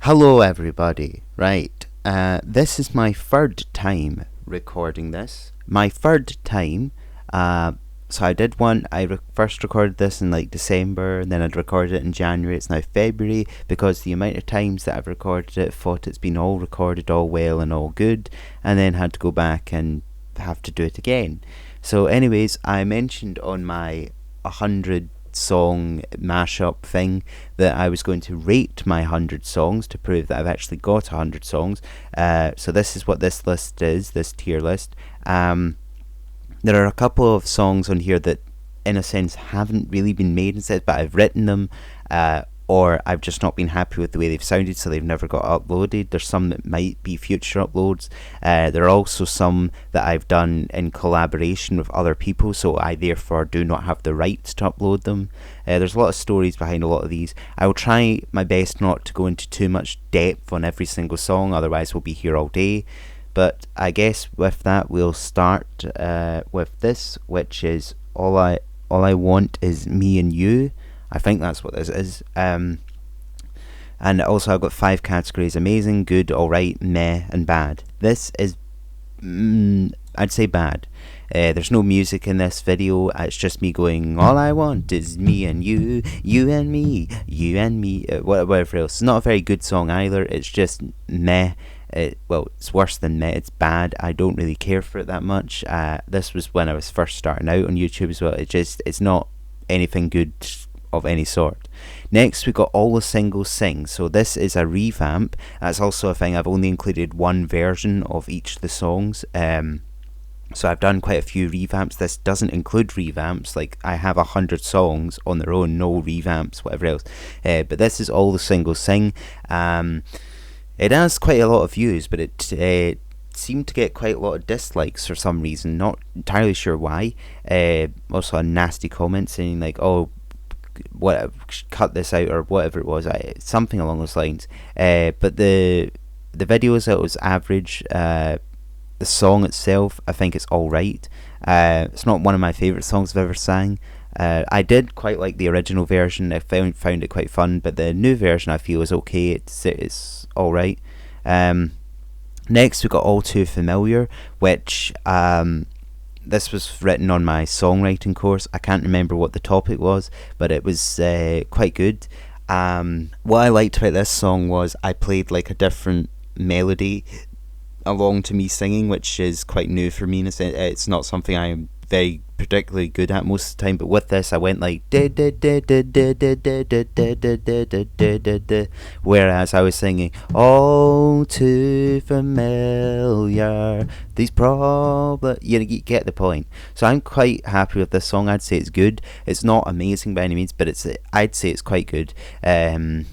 Hello, everybody. Right, this is my third time recording this. My third time. Uh, so I did one. First recorded this in like December, and then I'd recorded it in January. It's now February because the amount of times that I've recorded it, thought it's been all recorded, all well and all good, and then had to go back and have to do it again. So, anyways, I mentioned on my 100 song mashup thing that I was going to rate my 100 songs to prove that I've actually got 100 songs. So this is what this list is, this tier list. There are a couple of songs on here that, in a sense, haven't really been made instead, but I've written them, or I've just not been happy with the way they've sounded, so they've never got uploaded. There's some that might be future uploads. There are also some that I've done in collaboration with other people, so I therefore do not have the rights to upload them. There's a lot of stories behind a lot of these. I will try my best not to go into too much depth on every single song, otherwise we'll be here all day. But I guess with that we'll start with this, which is all I want is me and you. I think that's what this is. And also I've got 5 categories: amazing, good, alright, meh, and bad. This is, I'd say bad. There's no music in this video. It's just me going, all I want is me and you and me, you and me, whatever else. It's not a very good song either. It's just meh. It's worse than meh. It's bad. I don't really care for it that much. This was when I was first starting out on YouTube as well. It's not anything good of any sort. Next we got all the singles sing. So this is a revamp. That's also a thing. I've only included one version of each of the songs. So I've done quite a few revamps. This doesn't include revamps. Like, I have 100 songs on their own, no revamps, whatever else. But this is all the singles sing. It has quite a lot of views, but it seemed to get quite a lot of dislikes for some reason. Not entirely sure why. Also a nasty comment saying like, "Oh, what? Cut this out," or whatever it was. Something along those lines. But the videos, it was average. The song itself, I think it's alright. It's not one of my favourite songs I've ever sang. I did quite like the original version. I found it quite fun, but the new version I feel is okay. It's alright. Next we got All Too Familiar, which this was written on my songwriting course. I can't remember what the topic was, but it was quite good. What I liked about this song was I played like a different melody along to me singing, which is quite new for me. It's not something I am very particularly good at most of the time, but with this I went like whereas I was singing all too familiar, these problems, you get the point. So I'm quite happy with this song. I'd say it's good. It's not amazing by any means, but I'd say it's quite good. There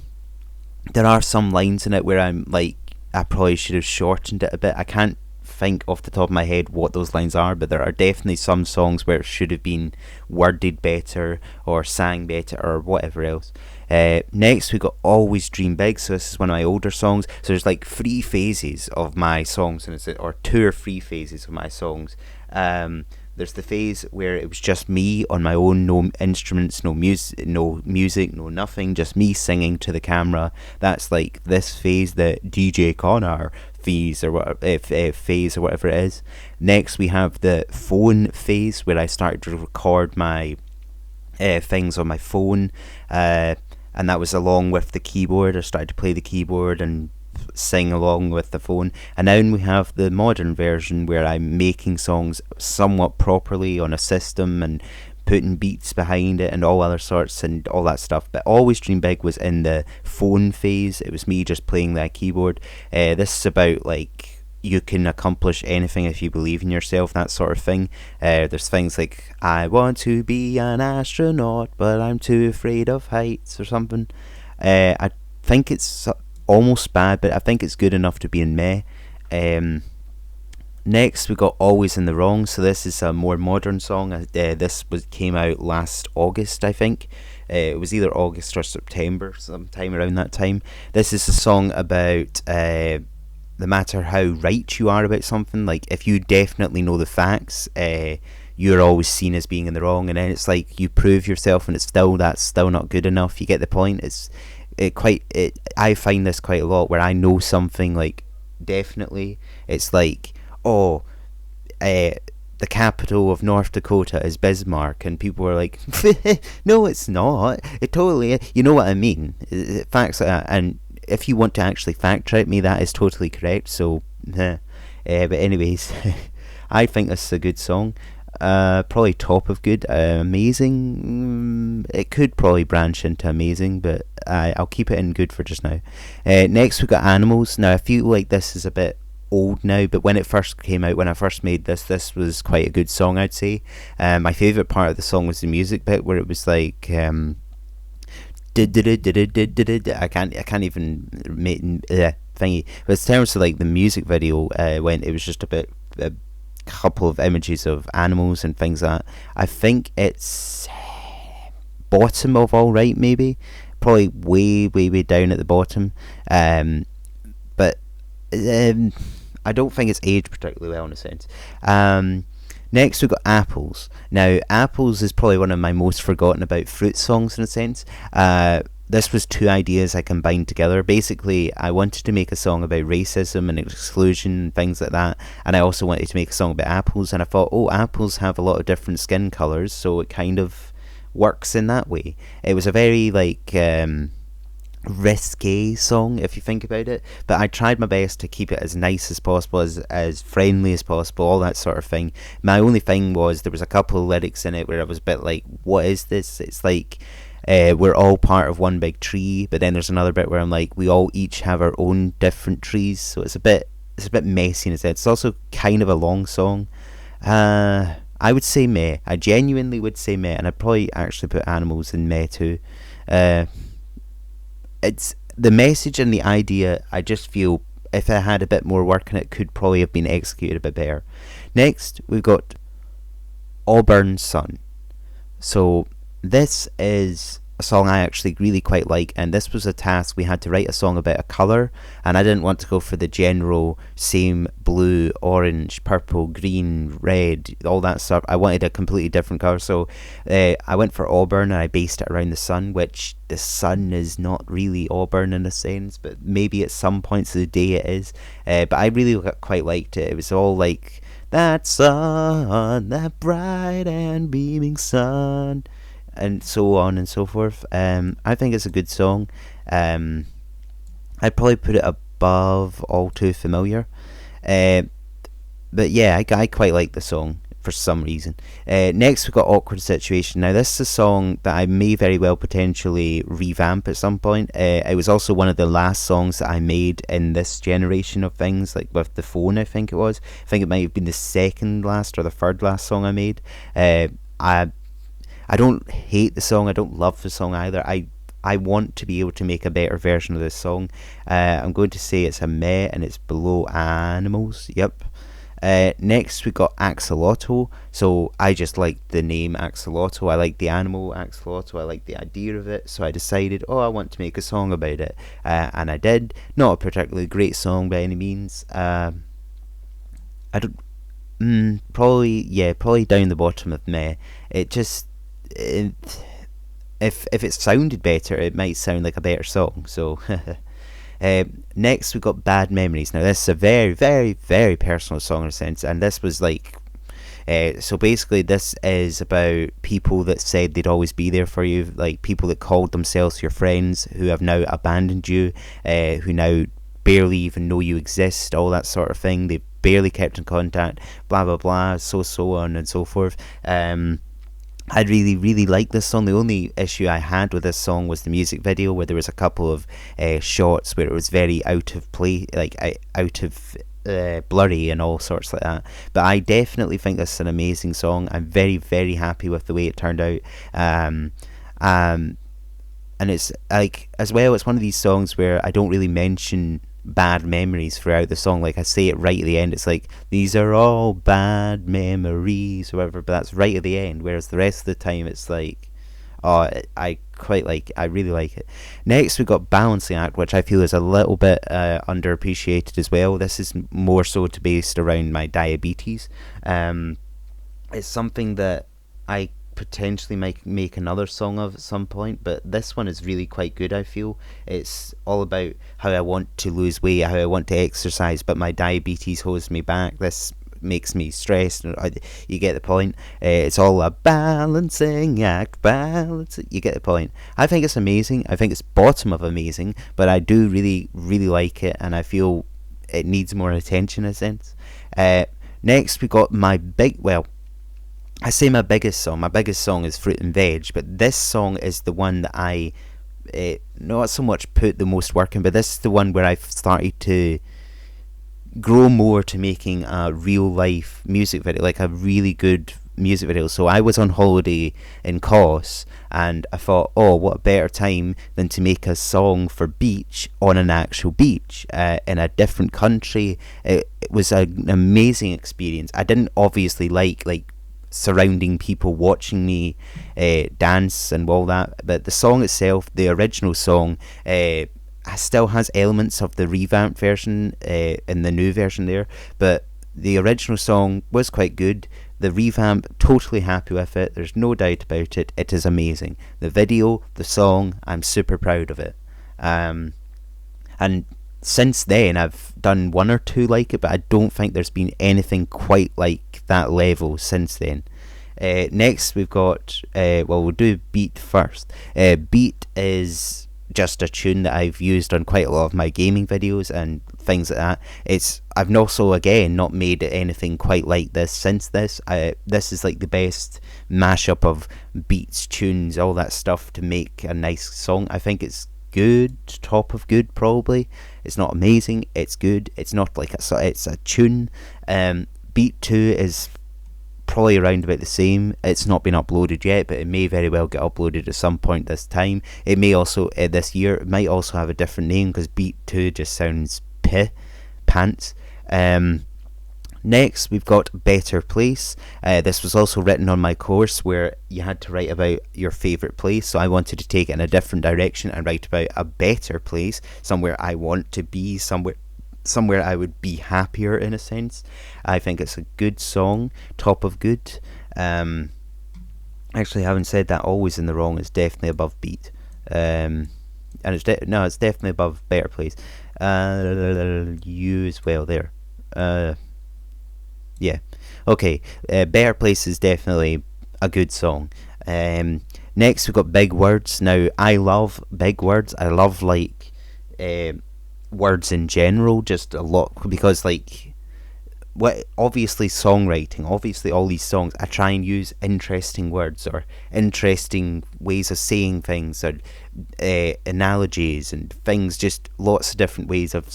are some lines in it where I'm like, I probably should have shortened it a bit. I can't think off the top of my head what those lines are, but there are definitely some songs where it should have been worded better or sang better or whatever else. Next we got Always Dream Big. So this is one of my older songs. So there's like 3 phases of my songs, or 2 or 3 phases of my songs. There's the phase where it was just me on my own, no instruments, no music, no nothing, just me singing to the camera. That's like this phase, the DJ Connor phase or whatever it is. Next we have the phone phase, where I started to record my things on my phone, and that was along with the keyboard. I started to play the keyboard and sing along with the phone. And then we have the modern version, where I'm making songs somewhat properly on a system and putting beats behind it and all other sorts and all that stuff. But Always Dream Big was in the phone phase. It was me just playing that keyboard. This is about like, you can accomplish anything if you believe in yourself, that sort of thing. There's things like, I want to be an astronaut, but I'm too afraid of heights, or something. I think it's almost bad, but I think it's good enough to be in meh. Next we got Always in the Wrong. So this is a more modern song. This came out last August, I think. It was either August or September, sometime around that time. This is a song about no matter how right you are about something, like if you definitely know the facts, you're always seen as being in the wrong, and then it's like you prove yourself and that's still not good enough. You get the point. I find this quite a lot where I know something like definitely. It's like, oh, uh, the capital of North Dakota is Bismarck, and people are like, no, it's not. It totally is. You know what I mean? Facts like that. And if you want to actually fact check me, that is totally correct. So, but anyways, I think this is a good song. Probably top of good. Amazing. It could probably branch into amazing, but I'll keep it in good for just now. Next, we got Animals. Now, I feel like this is a bit old now, but when it first came out, when I first made this was quite a good song, I'd say. My favourite part of the song was the music bit where it was like I can't even make thingy. But in terms of like the music video, when it was just a couple of images of animals and things like that. I think it's bottom of all right, maybe probably way down at the bottom. But I don't think it's aged particularly well in a sense. Next we've got Apples. Now, Apples is probably one of my most forgotten about fruit songs in a sense. This was two ideas I combined together. Basically, I wanted to make a song about racism and exclusion and things like that, and I also wanted to make a song about apples, and I thought, oh, apples have a lot of different skin colours, so it kind of works in that way. It was a very, like, risque song if you think about it, but I tried my best to keep it as nice as possible, as friendly as possible, all that sort of thing. My only thing was there was a couple of lyrics in it where I was a bit like, what is this? It's like, we're all part of one big tree, but then there's another bit where I'm like, we all each have our own different trees, so it's a bit messy in a sense. It's also kind of a long song. I would say meh. I genuinely would say meh, and I'd probably actually put Animals in meh too. It's the message and the idea, I just feel if I had a bit more work in it, could probably have been executed a bit better. Next, we've got Auburn Sun. So this is a song I actually really quite like, and this was a task. We had to write a song about a colour, and I didn't want to go for the general same blue, orange, purple, green, red, all that stuff. I wanted a completely different colour, so I went for auburn, and I based it around the sun, which the sun is not really auburn in a sense, but maybe at some points of the day it is. But I really quite liked it. It was all like, that sun, that bright and beaming sun, and so on and so forth. I think it's a good song. I'd probably put it above All Too Familiar. But yeah, I quite like the song for some reason. Next we've got Awkward Situation. Now this is a song that I may very well potentially revamp at some point. It was also one of the last songs that I made in this generation of things, like with the phone, I think it was. I think it might have been the second last or the third last song I made. I don't hate the song, I don't love the song either. I want to be able to make a better version of this song. I'm going to say it's a meh, and it's below Animals. Yep. Next we got Axolotl. So I just like the name Axolotl. I like the animal Axolotl. I like the idea of it. So I decided, I want to make a song about it, and I did. Not a particularly great song by any means. I don't. Probably down the bottom of meh. It just. If it sounded better, it might sound like a better song. So next we got Bad Memories. Now this is a very, very, very personal song in a sense, and this was like, so basically this is about people that said they'd always be there for you, like people that called themselves your friends who have now abandoned you, who now barely even know you exist, all that sort of thing. They've barely kept in contact, blah blah blah, so on and so forth. I really, really like this song. The only issue I had with this song was the music video, where there was a couple of shots where it was very out of play, like out of blurry and all sorts like that. But I definitely think this is an amazing song. I'm very, very happy with the way it turned out. And it's like, as well, it's one of these songs where I don't really mention bad memories throughout the song. Like I say it right at the end, it's like, these are all bad memories or whatever, but that's right at the end, whereas the rest of the time it's like, I really like it. Next we got Balancing Act, which I feel is a little bit underappreciated as well. This is more so based around my diabetes. It's something that I potentially make another song of at some point, but this one is really quite good, I feel. It's all about how I want to lose weight, how I want to exercise, but my diabetes holds me back. This makes me stressed. You get the point. It's all a balancing act. You get the point. I think it's amazing. I think it's bottom of amazing, but I do really, really like it, and I feel it needs more attention in a sense. Next, we got my I say my biggest song. My biggest song is Fruit and Veg, but this song is the one that I not so much put the most work in, but this is the one where I've started to grow more to making a real life music video, like a really good music video. So I was on holiday in Kos, and I thought, oh, what a better time than to make a song for beach on an actual beach in a different country. It was an amazing experience. I didn't obviously like surrounding people watching me dance and all that, but the song itself, the original song, still has elements of the revamped version in the new version there, but the original song was quite good. The revamp, totally happy with it. There's no doubt about it. It is amazing. The video, the song, I'm super proud of it. And since then, I've done one or two like it, but I don't think there's been anything quite like that level since then. Next, we've got, we'll do Beat first. Beat is just a tune that I've used on quite a lot of my gaming videos and things like that. I've also, again, not made anything quite like this since this. This is like the best mashup of beats, tunes, all that stuff to make a nice song. I think it's good, top of good probably. It's not amazing, it's good. It's not like it's a tune. Beat 2 is probably around about the same. It's not been uploaded yet, but it may very well get uploaded at some point this time. It may also this year. It might also have a different name because Beat 2 just sounds pants. Next, we've got Better Place. This was also written on my course where you had to write about your favourite place, so I wanted to take it in a different direction and write about a better place, somewhere I want to be, somewhere I would be happier in a sense. I think it's a good song, top of good. Actually, having said that, Always in the Wrong is definitely above Beat. And it's definitely above Better Place. You as well there. Yeah. Okay. Better Place is definitely a good song. Next, we've got Big Words. Now, I love big words. I love words in general, just a lot, because obviously songwriting, obviously all these songs, I try and use interesting words or interesting ways of saying things, or analogies and things, just lots of different ways of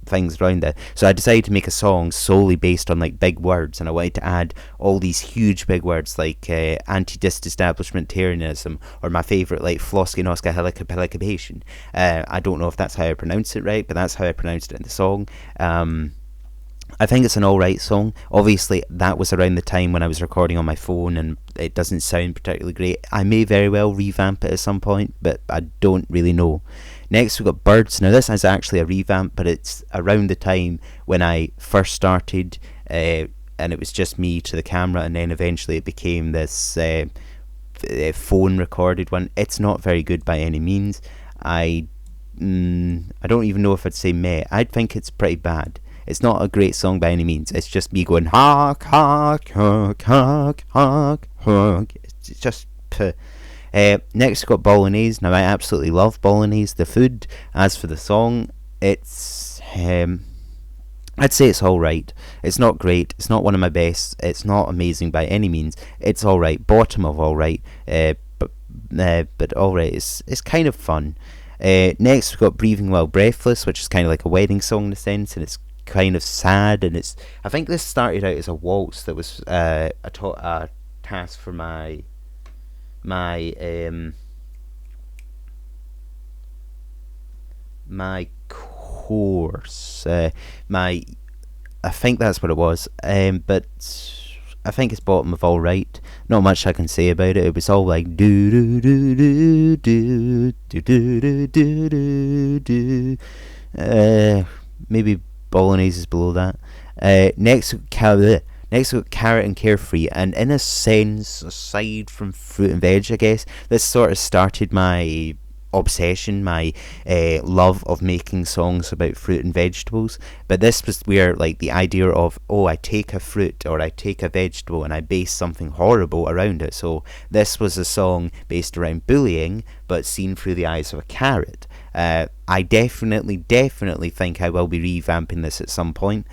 things around that. So I decided to make a song solely based on big words, and I wanted to add all these huge big words like anti-disestablishmentarianism, or my favourite Flosky Noska Helicopation. I don't know if that's how I pronounce it right, but that's how I pronounced it in the song. I think it's an alright song. Obviously, that was around the time when I was recording on my phone, and it doesn't sound particularly great. I may very well revamp it at some point, but I don't really know. Next, we've got Birds. Now, this is actually a revamp, but it's around the time when I first started, and it was just me to the camera, and then eventually it became this phone recorded one. It's not very good by any means. I don't even know if I'd say meh. I'd think it's pretty bad. It's not a great song by any means. It's just me going honk, honk, honk, honk, honk, honk. It's just next, we've got Bolognese. Now, I absolutely love Bolognese, the food. As for the song, it's I'd say it's alright. It's not great. It's not one of my best. It's not amazing by any means. It's alright. Bottom of alright. But alright. It's kind of fun. Next, we've got Breathing While Breathless, which is kind of like a wedding song in a sense, and it's kind of sad, and I think this started out as a waltz that was a task for my course. I think that's what it was. But I think it's bottom of alright. Not much I can say about it. It was all like do do do do do do do do do do. Maybe Bolognese is below that. Next, Next we got Carrot and Carefree, and in a sense, aside from Fruit and Veg, I guess, this sort of started my obsession, my love of making songs about fruit and vegetables. But this was where like the idea of, oh, I take a fruit or I take a vegetable and I base something horrible around it. So this was a song based around bullying, but seen through the eyes of a carrot. I definitely think I will be revamping this at some point.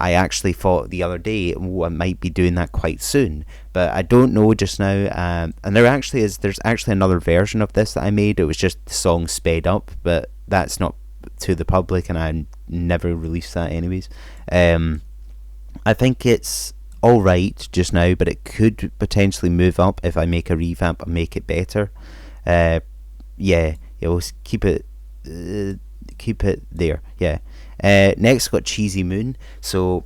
I actually thought the other day, oh, I might be doing that quite soon, but I don't know just now. And there's actually another version of this that I made. It was just the song sped up, but that's not to the public, and I never released that anyways. I think it's all right just now, but it could potentially move up if I make a revamp and make it better. Yeah, we'll keep it there. Yeah. Next got Cheesy Moon. So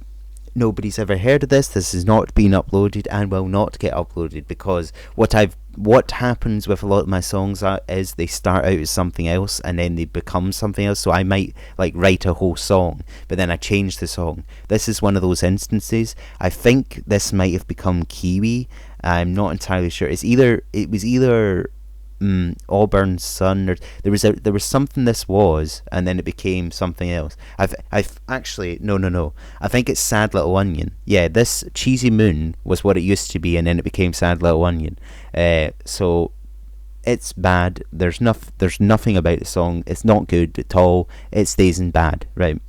nobody's ever heard of this. This has not been uploaded and will not get uploaded, because what happens with a lot of my songs is they start out as something else and then they become something else. So I might like write a whole song, but then I change the song. This is one of those instances. I think this might have become Kiwi. I'm not entirely sure. It was either Auburn Sun, or there was something this was, and then it became something else. I've actually no. I think it's Sad Little Onion. Yeah, this Cheesy Moon was what it used to be, and then it became Sad Little Onion. So it's bad. There's nothing about the song. It's not good at all. It stays in bad, right?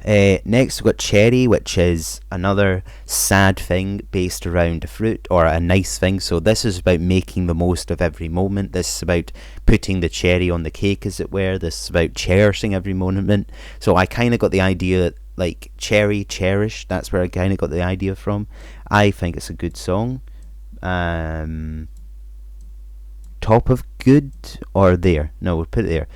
Next we've got Cherry, which is another sad thing based around a fruit, or a nice thing. So this is about making the most of every moment. This is about putting the cherry on the cake, as it were. This is about cherishing every moment. So I kind of got the idea, like cherry, cherish. That's where I kind of got the idea from. I think it's a good song. Top of good, or there. No, we'll put it there.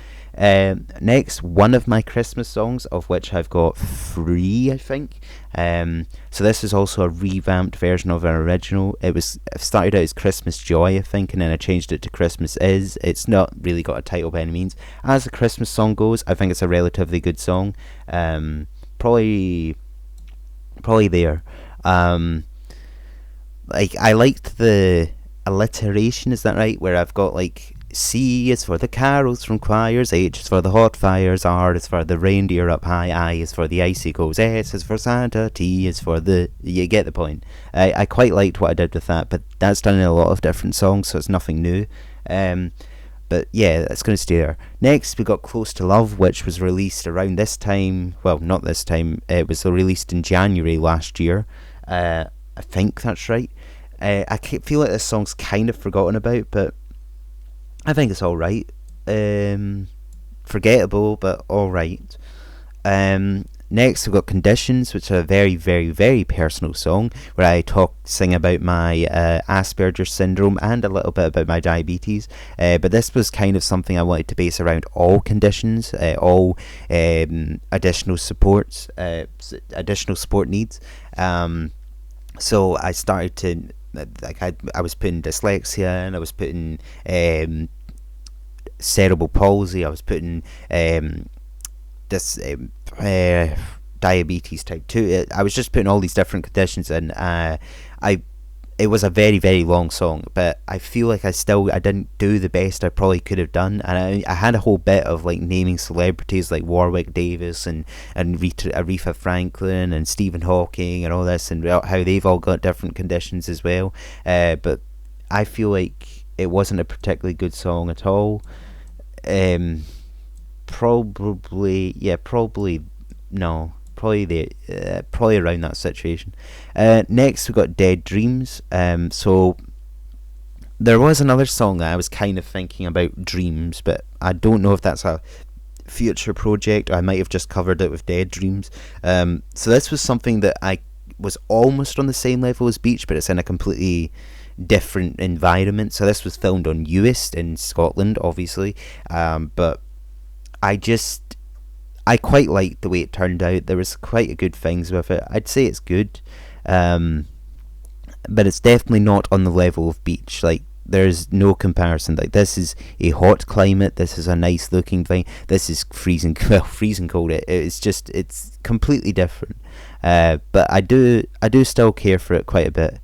Next, one of my Christmas songs, of which I've got 3, I think. So this is also a revamped version of an original. It started out as Christmas Joy, I think, and then I changed it to Christmas Is. It's not really got a title by any means. As a Christmas song goes, I think it's a relatively good song. Probably there. Like, I liked the alliteration, is that right? Where I've got like, C is for the carols from choirs, H is for the hot fires, R is for the reindeer up high, I is for the icicles, S is for Santa, T is for the... You get the point. I quite liked what I did with that, but that's done in a lot of different songs, so it's nothing new. But yeah, that's going to stay there. Next, we got Close to Love, which was released around this time. Well, not this time. It was released in January last year. I think that's right. I feel like this song's kind of forgotten about, but I think it's alright. Forgettable, but alright. Next, we've got Conditions, which are a very, very, very personal song, where I sing about my Asperger's syndrome and a little bit about my diabetes. But this was kind of something I wanted to base around all conditions, all additional supports, additional support needs. So I started to... Like I was putting dyslexia, and I was putting cerebral palsy, I was putting diabetes type 2. I was just putting all these different conditions in. It was a very, very long song, but I feel like I didn't do the best I probably could have done, and I had a whole bit of like naming celebrities like Warwick Davis and Aretha Franklin and Stephen Hawking and all this, and how they've all got different conditions as well. But I feel like it wasn't a particularly good song at all. Probably around that situation. Next we got Dead Dreams. So there was another song that I was kind of thinking about, Dreams, but I don't know if that's a future project, or I might have just covered it with Dead Dreams. So this was something that I was almost on the same level as Beach, but it's in a completely different environment. So this was filmed on Uist in Scotland, obviously, but I quite liked the way it turned out. There was quite a good things with it. I'd say it's good, but it's definitely not on the level of Beach. Like, there's no comparison. Like, this is a hot climate, this is a nice looking thing, this is freezing, well, freezing cold. It's completely different. But I do still care for it quite a bit.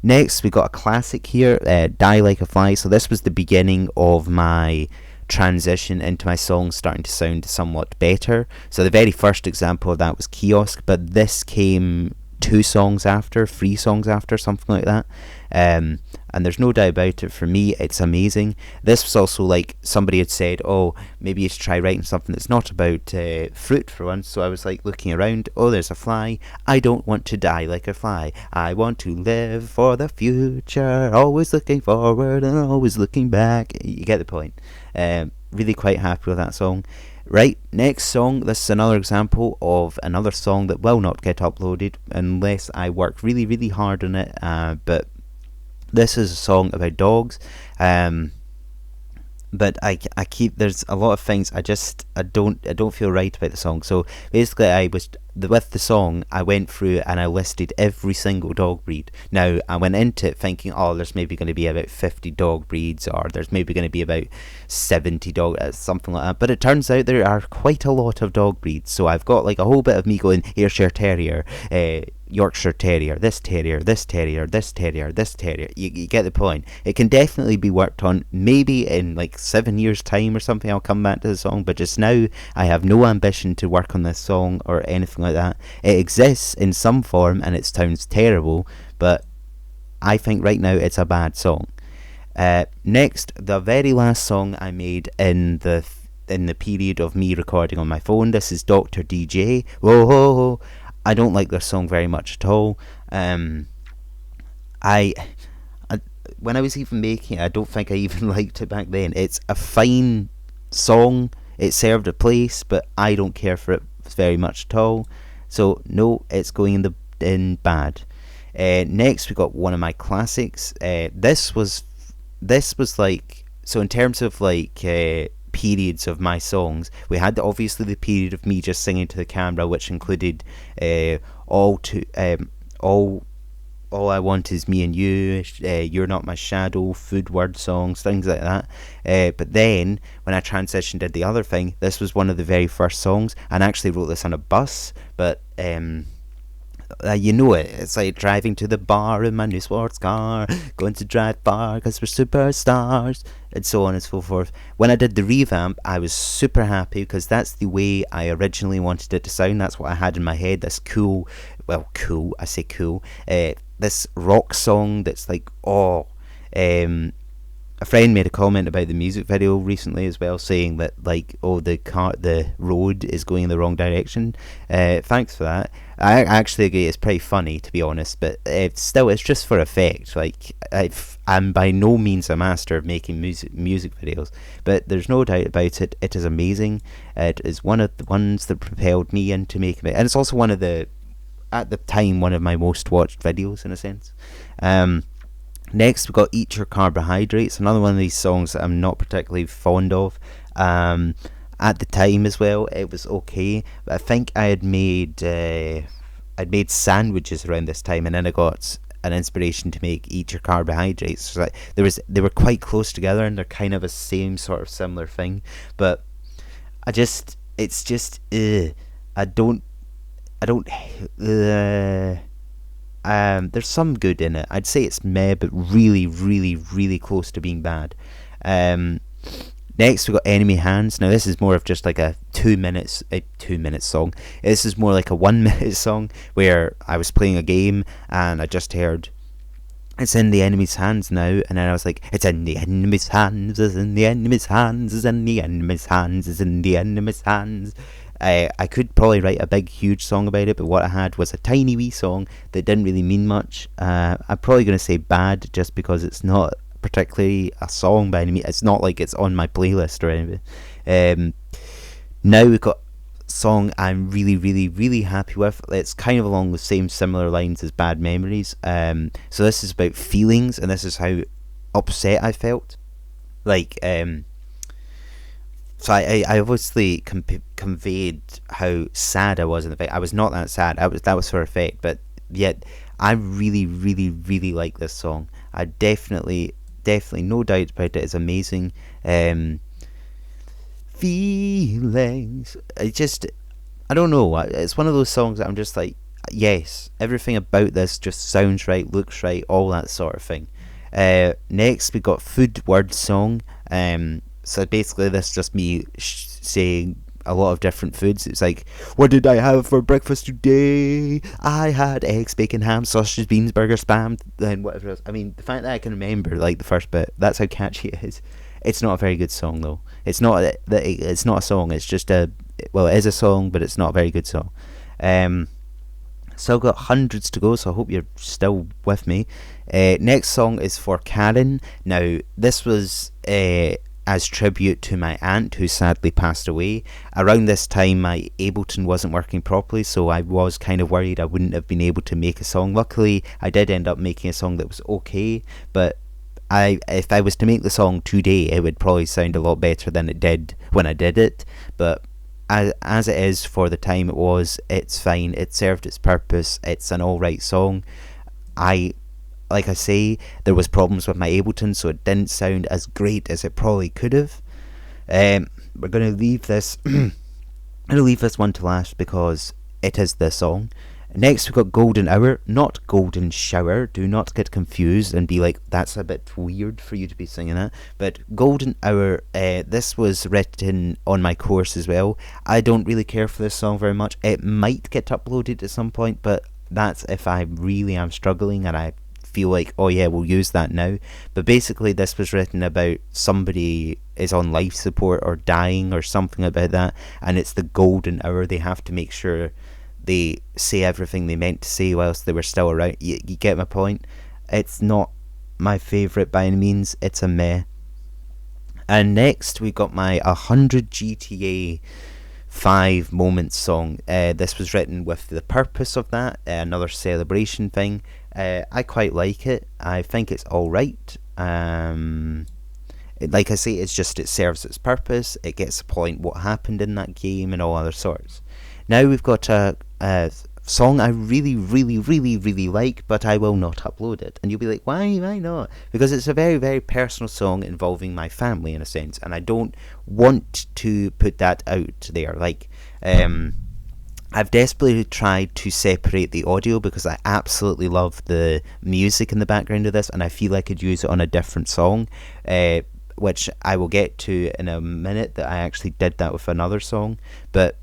Next, we got a classic here, Die Like a Fly. So this was the beginning of my transition into my songs starting to sound somewhat better. So the very first example of that was Kiosk, but this came 3 songs after, something like that. And there's no doubt about it, for me it's amazing. This was also like, somebody had said, oh, maybe you should try writing something that's not about fruit for once. So I was like looking around, oh, there's a fly. I don't want to die like a fly, I want to live for the future, always looking forward and always looking back. You get the point. Really quite happy with that song. Right, next song. This is another example of another song that will not get uploaded unless I work really, really hard on it. But this is a song about dogs. But I keep, there's a lot of things I don't feel right about the song. So basically, with the song, I went through and I listed every single dog breed. Now, I went into it thinking, oh, there's maybe going to be about 50 dog breeds, or there's maybe going to be about 70 something like that. But it turns out there are quite a lot of dog breeds. So I've got like a whole bit of me going, Ayrshire Terrier, Yorkshire Terrier, this Terrier, this Terrier, this Terrier, this Terrier. You get the point. It can definitely be worked on. Maybe in like 7 years' time or something, I'll come back to the song. But just now, I have no ambition to work on this song or anything like that. It exists in some form and it sounds terrible, but I think right now it's a bad song. Next, the very last song I made in the period of me recording on my phone. This is Dr. DJ. Whoa. I don't like this song very much at all. I when I was even making it, I don't think I even liked it back then. It's a fine song. It served a place, but I don't care for it very much at all. So no, it's going in bad. Next, we got one of my classics. This was like, so in terms of like periods of my songs, we had obviously the period of me just singing to the camera, which included all I Want Is Me and You, You're Not My Shadow, food word songs, things like that. But then when I transitioned, did the other thing, this was one of the very first songs, and I actually wrote this on a bus. But you know it. It's like driving to the bar in my new sports car, going to drive far because we're superstars, and so on and so forth. When I did the revamp, I was super happy because that's the way I originally wanted it to sound. That's what I had in my head. This cool, I say cool, this rock song that's like, a friend made a comment about the music video recently as well, saying that like, the road is going in the wrong direction. Thanks for that. I actually agree, it's pretty funny, to be honest, but it's just for effect. Like, I'm by no means a master of making music videos, but there's no doubt about it. It is amazing. It is one of the ones that propelled me into making it, and it's also at the time, one of my most watched videos in a sense. Next, we've got Eat Your Carbohydrates, another one of these songs that I'm not particularly fond of. At the time as well, it was okay, but I think I'd made sandwiches around this time, and then I got an inspiration to make Eat Your Carbohydrates. So like, they were quite close together, and they're kind of a same sort of similar thing, but I don't. There's some good in it. I'd say it's meh, but really, really, really close to being bad. Next, we got Enemy Hands. Now, this is more of just like a 2 minute song. This is more like a 1 minute song where I was playing a game and I just heard, it's in the enemy's hands now, and then I was like, it's in the enemy's hands, it's in the enemy's hands, it's in the enemy's hands, it's in the enemy's hands. I could probably write a big huge song about it, but what I had was a tiny wee song that didn't really mean much. I'm probably going to say bad just because it's not particularly a song by any means. It's not like it's on my playlist or anything. Now we've got a song I'm really, really, really happy with. It's kind of along the same similar lines as Bad Memories. So this is about feelings, and this is how upset I felt. Like, so I obviously conveyed how sad I was in the fact I was not that sad. That was for effect, but yet I really, really, really like this song. I definitely, no doubt about it, it's amazing. Feelings. I don't know. It's one of those songs that I'm just like, yes, everything about this just sounds right, looks right, all that sort of thing. Next, we got Food Word Song. So basically, this is just me saying a lot of different foods. It's like, what did I have for breakfast today? I had eggs, bacon, ham, sausages, beans, burger, spam, then whatever else. I mean, the fact that I can remember like the first bit, that's how catchy it is. It's not a very good song though. It's not a song. It's just a, well, it is a song, but it's not a very good song. Still got hundreds to go, so I hope you're still with me. Next song is for Karen. Now, this was as tribute to my aunt who sadly passed away. Around this time, my Ableton wasn't working properly, so I was kind of worried I wouldn't have been able to make a song. Luckily, I did end up making a song that was okay, but if I was to make the song today, it would probably sound a lot better than it did when I did it. But as it is for the time it was, it's fine. It served its purpose. It's an alright song. Like I say, there was problems with my Ableton, so it didn't sound as great as it probably could have. We're gonna leave this. I'm gonna leave this one to last because it is the song. Next, we've got Golden Hour, not Golden Shower. Do not get confused and be like, that's a bit weird for you to be singing that. But Golden Hour, this was written on my course as well. I don't really care for this song very much. It might get uploaded at some point, but that's if I really am struggling and I feel like, oh yeah, we'll use that now. But basically, this was written about somebody is on life support or dying or something about that, and it's the golden hour. They have to make sure they say everything they meant to say whilst they were still around. You get my point? It's not my favourite by any means. It's a meh. And next we got my 100 GTA 5 moments song. This was written with the purpose of that, another celebration thing. I quite like it. I think it's alright. Like I say, it serves its purpose. It gets the point what happened in that game and all other sorts. Now we've got a song I really, really, really, really like, but I will not upload it. And you'll be like, why not? Because it's a very, very personal song involving my family in a sense, and I don't want to put that out there. Like, I've desperately tried to separate the audio because I absolutely love the music in the background of this, and I feel I could use it on a different song, which I will get to in a minute, that I actually did that with another song. But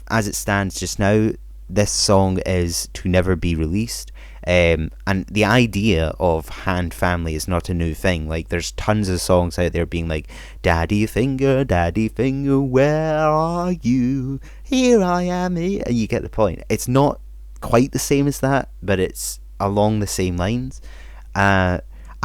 as it stands just now, this song is to never be released. And the idea of hand family is not a new thing. Like, there's tons of songs out there being like, daddy finger, where are you? Here I am, and you get the point. It's not quite the same as that, but it's along the same lines. I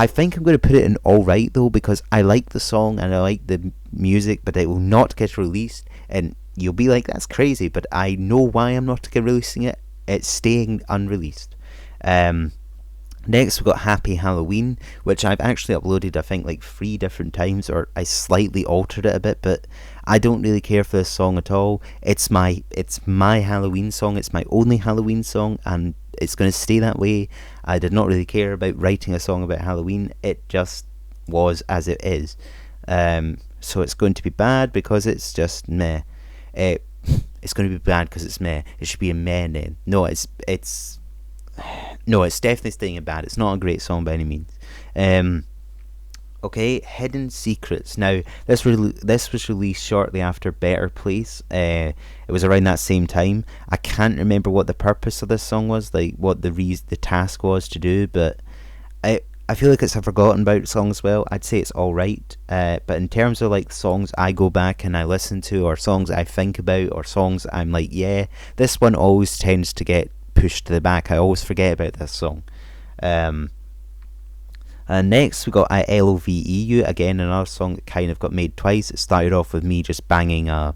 think I'm going to put it in alright though, because I like the song and I like the music, but it will not get released. And you'll be like, that's crazy, but I know why I'm not releasing it. It's staying unreleased. Next we've got Happy Halloween, which I've actually uploaded I think like 3 different times, or I slightly altered it a bit, but I don't really care for this song at all. It's my Halloween song. It's my only Halloween song, and it's going to stay that way. I did not really care about writing a song about Halloween. It just was as it is. So it's going to be bad because it's just meh. It's going to be bad because it's meh. It should be a meh then. No, it's definitely staying in bad. It's not a great song by any means. Okay, Hidden Secrets. Now, this was released shortly after Better Place. It was around that same time. I can't remember what the purpose of this song was, like what the task was to do, but I feel like it's a forgotten about song as well. I'd say it's alright, but in terms of like songs I go back and I listen to, or songs I think about, or songs I'm like, yeah, this one always tends to get pushed to the back. I always forget about this song. And next we got I LOVE, again another song that kind of got made twice. It started off with me just banging a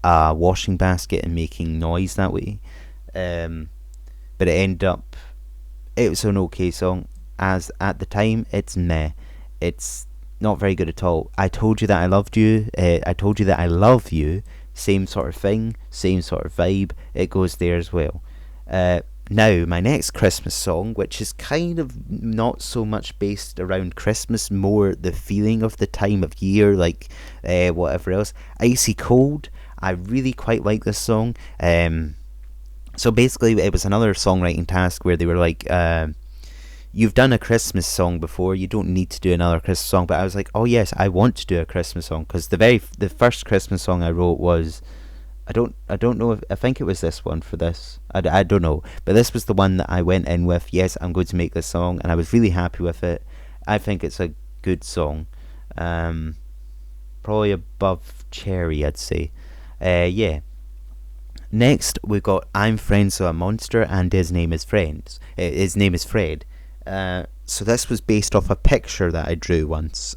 washing basket and making noise that way, but it ended up, it was an okay song. As at the time, it's meh. It's not very good at all. I Told You That I Loved You, I Told You That I Love You, same sort of thing, same sort of vibe. It goes there as well. Now, my next Christmas song, which is kind of not so much based around Christmas, more the feeling of the time of year, like whatever else. Icy Cold. I really quite like this song. So basically, it was another songwriting task where they were like, you've done a Christmas song before, you don't need to do another Christmas song. But I was like, oh yes, I want to do a Christmas song, because the first Christmas song I wrote was, I don't know if, I think it was this one for this. I don't know, but this was the one that I went in with. Yes, I'm going to make this song, and I was really happy with it. I think it's a good song. Probably above Cherry, I'd say. Yeah. Next, we've got I'm Friends with a Monster, and his name is Friends. His name is Fred. So this was based off a picture that I drew once.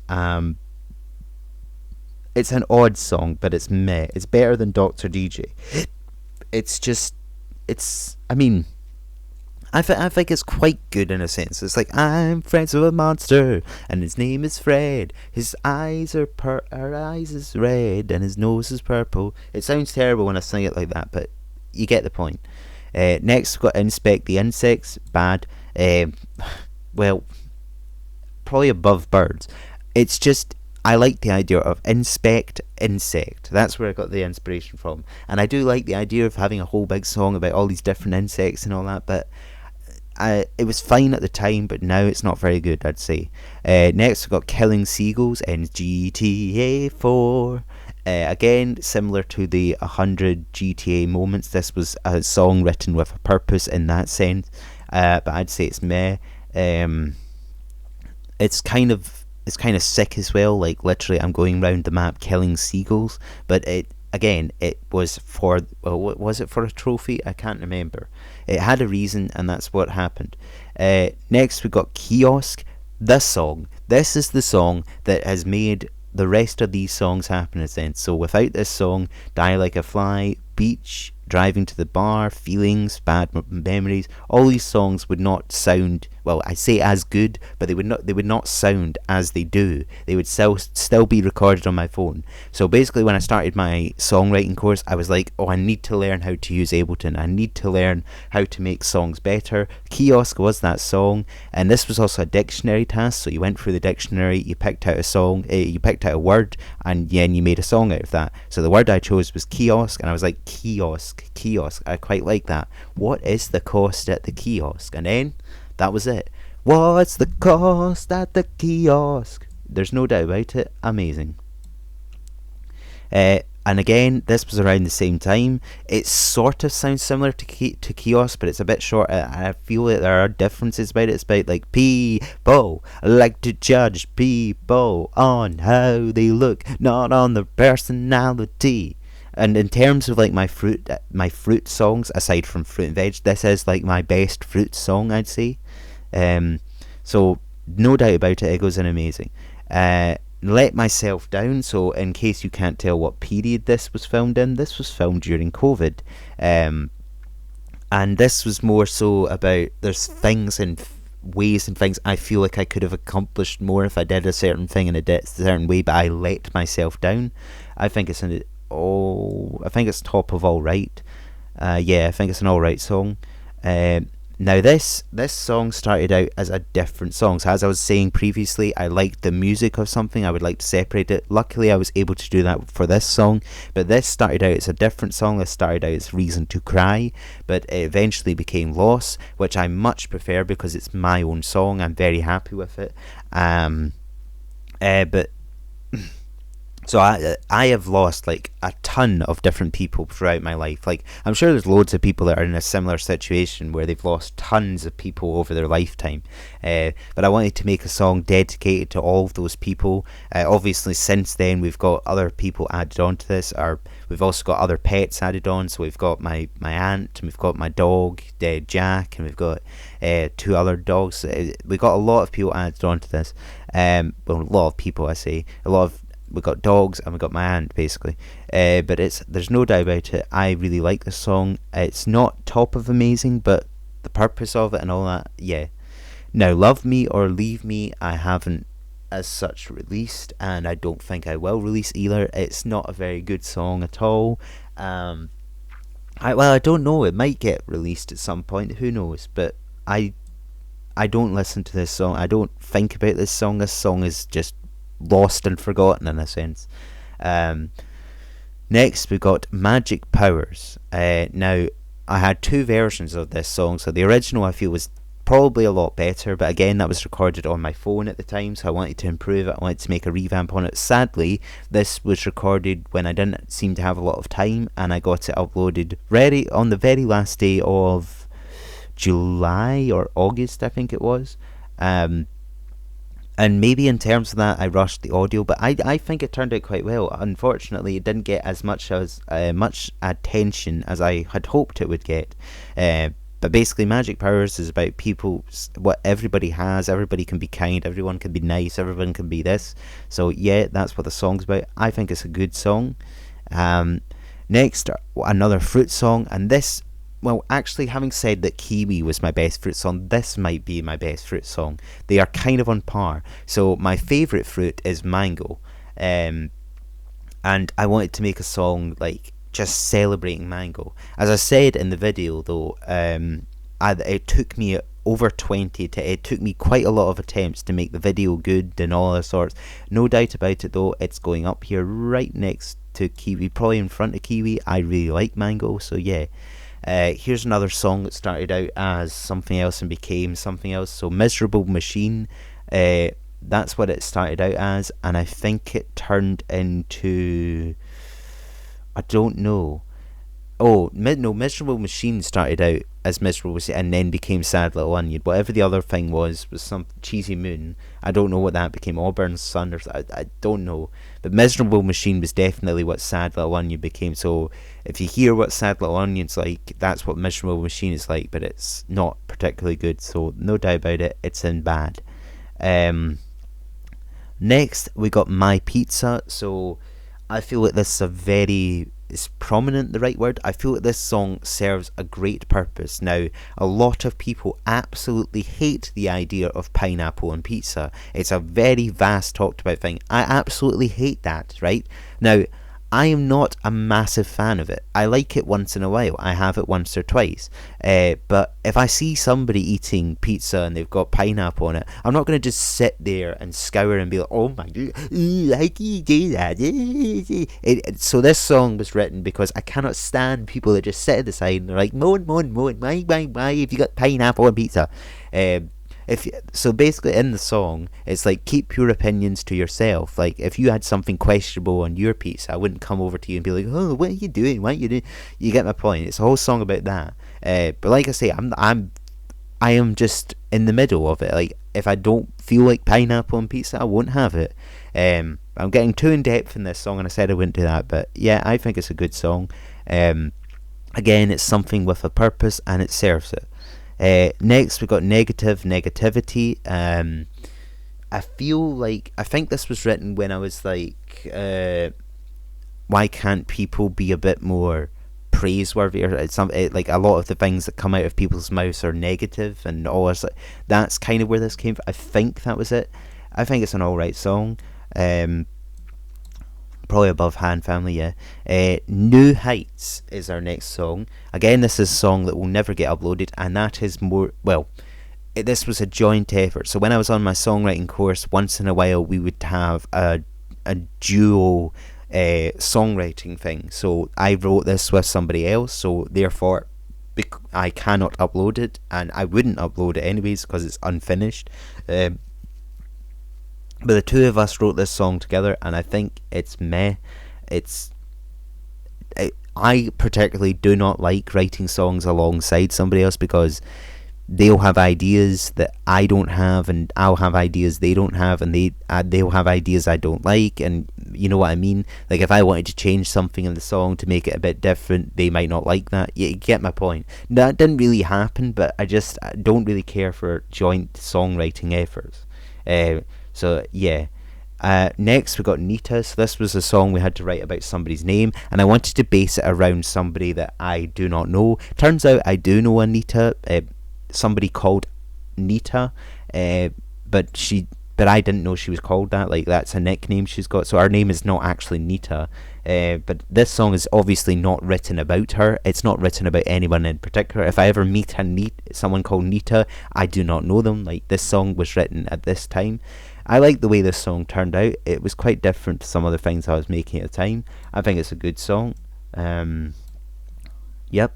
It's an odd song, but it's meh. It's better than Dr. DJ. It's just, I mean, I think it's quite good in a sense. It's like, I'm friends with a monster, and his name is Fred. His eyes are her eyes is red, and his nose is purple. It sounds terrible when I sing it like that, but you get the point. Next, we've got Inspect the Insects. Bad. Well, probably above Birds. It's just, I like the idea of inspect insect. That's where I got the inspiration from. And I do like the idea of having a whole big song about all these different insects and all that, but it was fine at the time, but now it's not very good, I'd say. Next, we've got Killing Seagulls in GTA 4. Again, similar to the 100 GTA moments, this was a song written with a purpose in that sense, but I'd say it's meh. It's kind of sick as well. Like, literally, I'm going round the map killing seagulls. But it was for, well, was it for a trophy? I can't remember. It had a reason, and that's what happened. Next, we got Kiosk. This is the song that has made the rest of these songs happen in a sense. So without this song, Die Like a Fly, Beach, Driving to the Bar, Feelings, Bad Memories, all these songs would not sound, well, I say as good, but they would not sound as they do. They would still be recorded on my phone. So basically, when I started my songwriting course, I was like, oh, I need to learn how to use Ableton. I need to learn how to make songs better. Kiosk was that song, and this was also a dictionary task. So you went through the dictionary, you picked out a song, you picked out a word, and then you made a song out of that. So the word I chose was kiosk, and I was like, kiosk. I quite like that. What is the cost at the kiosk? And then that was it. What's the cost at the kiosk? There's no doubt about it. Amazing. And again, this was around the same time. It sort of sounds similar to Kiosk, but it's a bit shorter. I feel that there are differences about it. It's about like people like to judge people on how they look, not on their personality. And in terms of like my fruit songs, aside from Fruit and Veg, this is like my best fruit song, I'd say. So no doubt about it, it goes in amazing. Let Myself Down. So in case you can't tell what period this was filmed in, this was filmed during COVID. And this was more so about, there's things and ways and things I feel like I could have accomplished more if I did a certain thing in a certain way, but I let myself down. I think it's top of Alright. Yeah, I think it's an alright song. Now this song started out as a different song. So as I was saying previously, I liked the music of something. I would like to separate it. Luckily, I was able to do that for this song. But this started out as a different song. This started out as Reason to Cry. But it eventually became Loss, which I much prefer because it's my own song. I'm very happy with it. But so I have lost like a ton of different people throughout my life. Like, I'm sure there's loads of people that are in a similar situation where they've lost tons of people over their lifetime. But I wanted to make a song dedicated to all of those people. Obviously, since then we've got other people added onto this. We've also got other pets added on. So we've got my aunt, and we've got my dog Jack, and we've got 2 other dogs. We've got a lot of people added onto this. Well, a lot of people, I say. We've got dogs and we've got my aunt, basically. But there's no doubt about it. I really like this song. It's not top of amazing, but the purpose of it and all that, yeah. Now, Love Me or Leave Me, I haven't as such released, and I don't think I will release either. It's not a very good song at all. I don't know. It might get released at some point. Who knows? But I I don't listen to this song. I don't think about this song. This song is just lost and forgotten in a sense. Um, Next, we got Magic Powers. Now, I had two versions of this song. So the original I feel was probably a lot better, but again, that was recorded on my phone at the time, so I wanted to improve it. I wanted to make a revamp on it. Sadly, this was recorded when I didn't seem to have a lot of time, and I got it uploaded ready on the very last day of July or August, I think it was. Um, and maybe in terms of that, I rushed the audio, but I think it turned out quite well. Unfortunately, it didn't get as much attention as I had hoped it would get. But basically, Magic Powers is about people, what everybody has. Everybody can be kind, everyone can be nice, everyone can be this. So yeah, that's what the song's about. I think it's a good song. Um, Next, another fruit song, and this, well, actually, having said that Kiwi was my best fruit song, this might be my best fruit song. They are kind of on par. So my favourite fruit is mango, um, and I wanted to make a song like just celebrating mango. As I said in the video, though, it took me over 20 it took me quite a lot of attempts to make the video good and all that sorts. No doubt about it, though, it's going up here right next to Kiwi, probably in front of Kiwi. I really like mango, so yeah. Here's another song that started out as something else and became something else. So Miserable Machine, that's what it started out as, and I think it turned into, I don't know. Oh, no, Miserable Machine started out as Miserable Machine and then became Sad Little Onion. Whatever the other thing was some Cheesy Moon. I don't know what that became. Auburn Sun, or I don't know. But Miserable Machine was definitely what Sad Little Onion became. So if you hear what Sad Little Onion's like, that's what Miserable Machine is like, but it's not particularly good. So no doubt about it, it's in bad. Next, we got My Pizza. So I feel like this is a very, is prominent the right word? I feel like this song serves a great purpose. Now, a lot of people absolutely hate the idea of pineapple on pizza. It's a very vast talked about thing. I absolutely hate that, right? Now, I am not a massive fan of it. I like it once in a while. I have it once or twice. But if I see somebody eating pizza and they've got pineapple on it, I'm not going to just sit there and scour and be like, oh my god, how can you do that? So this song was written because I cannot stand people that just sit at the side and they're like, moan, why have you got pineapple on pizza? So basically in the song, it's like, keep your opinions to yourself. Like, if you had something questionable on your pizza, I wouldn't come over to you and be like, oh, what are you doing? What are you doing? You get my point. It's a whole song about that. But like I say, I am just in the middle of it. Like, if I don't feel like pineapple on pizza, I won't have it. I'm getting too in depth in this song, and I said I wouldn't do that. But yeah, I think it's a good song. Again, it's something with a purpose, and it serves it. Next, we got Negativity. I think this was written when I was like, why can't people be a bit more praiseworthy? Or like a lot of the things that come out of people's mouths are negative and all this. That's kind of where this came from. I think that was it. I think it's an alright song. Probably above Hand Family, yeah. New Heights is our next song. Again, this is a song that will never get uploaded, and that is more, well, this was a joint effort. So when I was on my songwriting course, once in a while we would have a duo songwriting thing. So I wrote this with somebody else, so therefore I cannot upload it, and I wouldn't upload it anyways because it's unfinished. But the two of us wrote this song together, and I think it's meh. I particularly do not like writing songs alongside somebody else because they'll have ideas that I don't have, and I'll have ideas they don't have, and they'll have ideas I don't like, and you know what I mean? Like, if I wanted to change something in the song to make it a bit different, they might not like that. You get my point. That didn't really happen, but I don't really care for joint songwriting efforts. So yeah. Next we got Nita. So this was a song we had to write about somebody's name, and I wanted to base it around somebody that I do not know. Turns out I do know a Nita, somebody called Nita, but but I didn't know she was called that. Like, that's a nickname she's got. So her name is not actually Nita. But this song is obviously not written about her. It's not written about anyone in particular. If I ever meet someone called Nita, I do not know them. Like, this song was written at this time. I like the way this song turned out. It was quite different to some other things I was making at the time. I think it's a good song. Yep.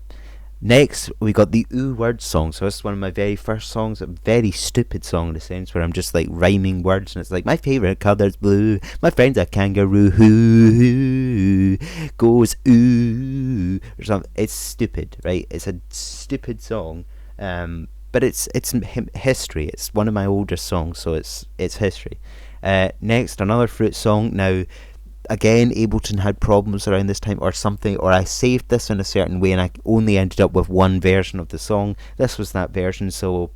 Next, we got the Ooh Words song. So this is one of my very first songs. A very stupid song in a sense, where I'm just like rhyming words, and it's like, my favourite colour's blue, my friend's a kangaroo, who goes ooh, or something. It's stupid, right? It's a stupid song, but it's history. It's one of my older songs, so it's history. Next, another Fruit song. Now, again, Ableton had problems around this time or something, or I saved this in a certain way and I only ended up with one version of the song. This was that version, so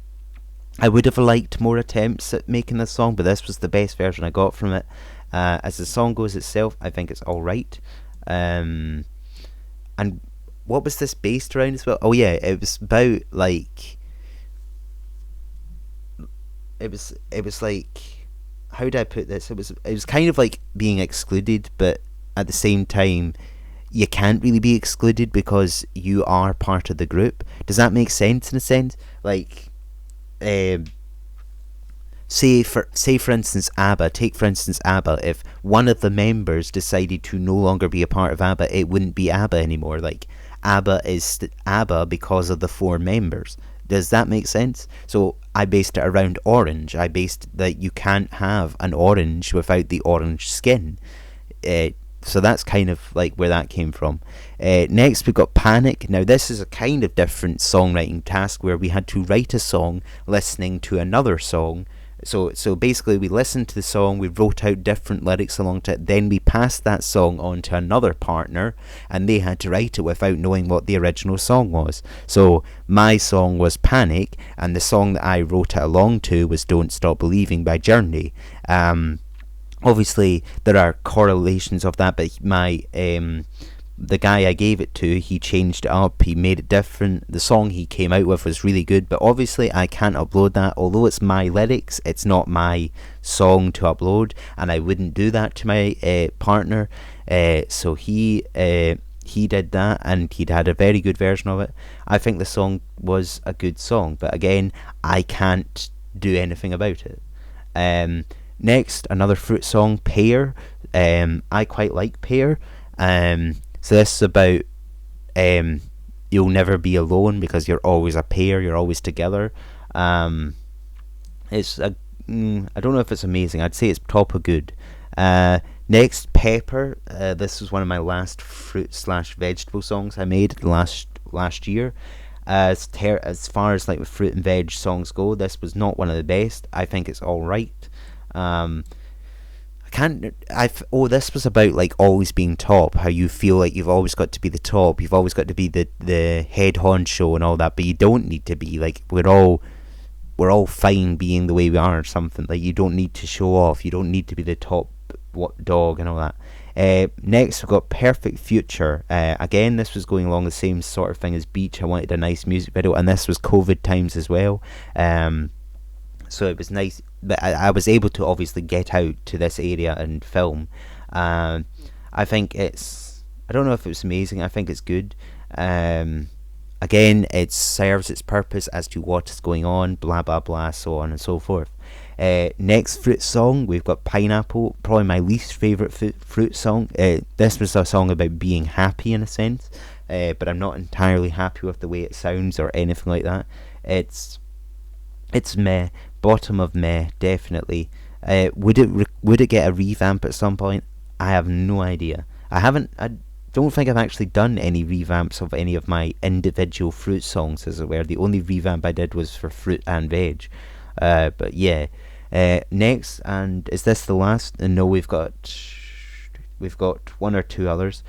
I would have liked more attempts at making this song, but this was the best version I got from it. As the song goes itself, I think it's alright. And what was this based around as well? Oh yeah, it was about like, it was like, how do I put this? It was kind of like being excluded, but at the same time, you can't really be excluded because you are part of the group. Does that make sense in a sense? Like, say for instance ABBA. Take for instance ABBA. If one of the members decided to no longer be a part of ABBA, it wouldn't be ABBA anymore. Like, ABBA is ABBA because of the four members. Does that make sense? So I based it around orange. I based that you can't have an orange without the orange skin. So that's kind of like where that came from. Next we got Panic. Now this is a kind of different songwriting task where we had to write a song listening to another song. So basically we listened to the song, we wrote out different lyrics along to it, then we passed that song on to another partner and they had to write it without knowing what the original song was. So my song was Panic and the song that I wrote it along to was Don't Stop Believing by Journey. Obviously there are correlations of that, but the guy I gave it to, he changed it up, he made it different. The song he came out with was really good, but obviously I can't upload that. Although it's my lyrics, it's not my song to upload, and I wouldn't do that to my partner. So he did that, and he'd had a very good version of it. I think the song was a good song, but again, I can't do anything about it. Next, another Fruit song, Pear. I quite like Pear. So this is about you'll never be alone because you're always a pair, you're always together. It's I don't know if it's amazing. I'd say it's top of good. Next, Pepper. This was one of my last fruit/vegetable songs I made last year. As far as like the fruit and veg songs go, this was not one of the best. I think it's all right. This was about like always being top, how you feel like you've always got to be the top, you've always got to be the head honcho and all that, but you don't need to be. Like, we're all fine being the way we are or something. Like, you don't need to show off, you don't need to be the top dog and all that. Next we've got Perfect Future. Again, this was going along the same sort of thing as Beach. I wanted a nice music video, and this was COVID times as well. So it was nice, but I was able to obviously get out to this area and film. I think I don't know if it was amazing, I think it's good. Again, it serves its purpose as to what is going on, blah blah blah, so on and so forth. Next Fruit song, we've got Pineapple, probably my least favourite fruit song. This was a song about being happy in a sense, but I'm not entirely happy with the way it sounds or anything like that. It's meh, bottom of meh, definitely. Would it get a revamp at some point? I have no idea. I don't think I've actually done any revamps of any of my individual fruit songs, as it were. The only revamp I did was for fruit and veg. But yeah. Next, and is this the last? No, we've got one or two others.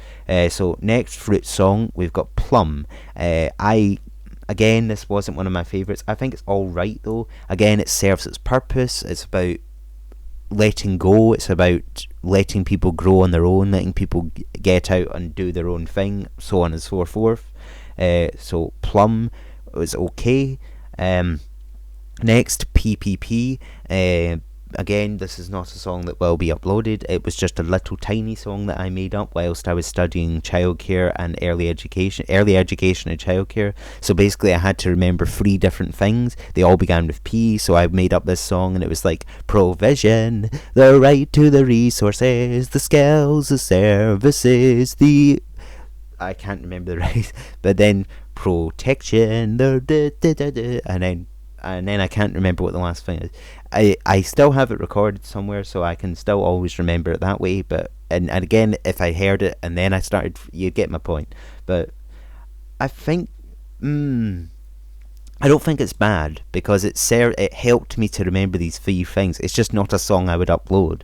So next fruit song, we've got Plum. Again, this wasn't one of my favourites. I think it's alright though. Again, it serves its purpose. It's about letting go. It's about letting people grow on their own, letting people get out and do their own thing, so on and so forth. So Plum was okay. Next, PPP. Again, this is not a song that will be uploaded. It was just a little tiny song that I made up whilst I was studying childcare and early education and childcare. So basically, I had to remember 3 different things. They all began with P, so I made up this song, and it was like provision, the right to the resources, the skills, the services, the I can't remember the rest, but then protection, and then I can't remember what the last thing is. I still have it recorded somewhere, so I can still always remember it that way. But and again, if I heard it and then I started, you get my point. But I think, I don't think it's bad because it helped me to remember these 3 things. It's just not a song I would upload.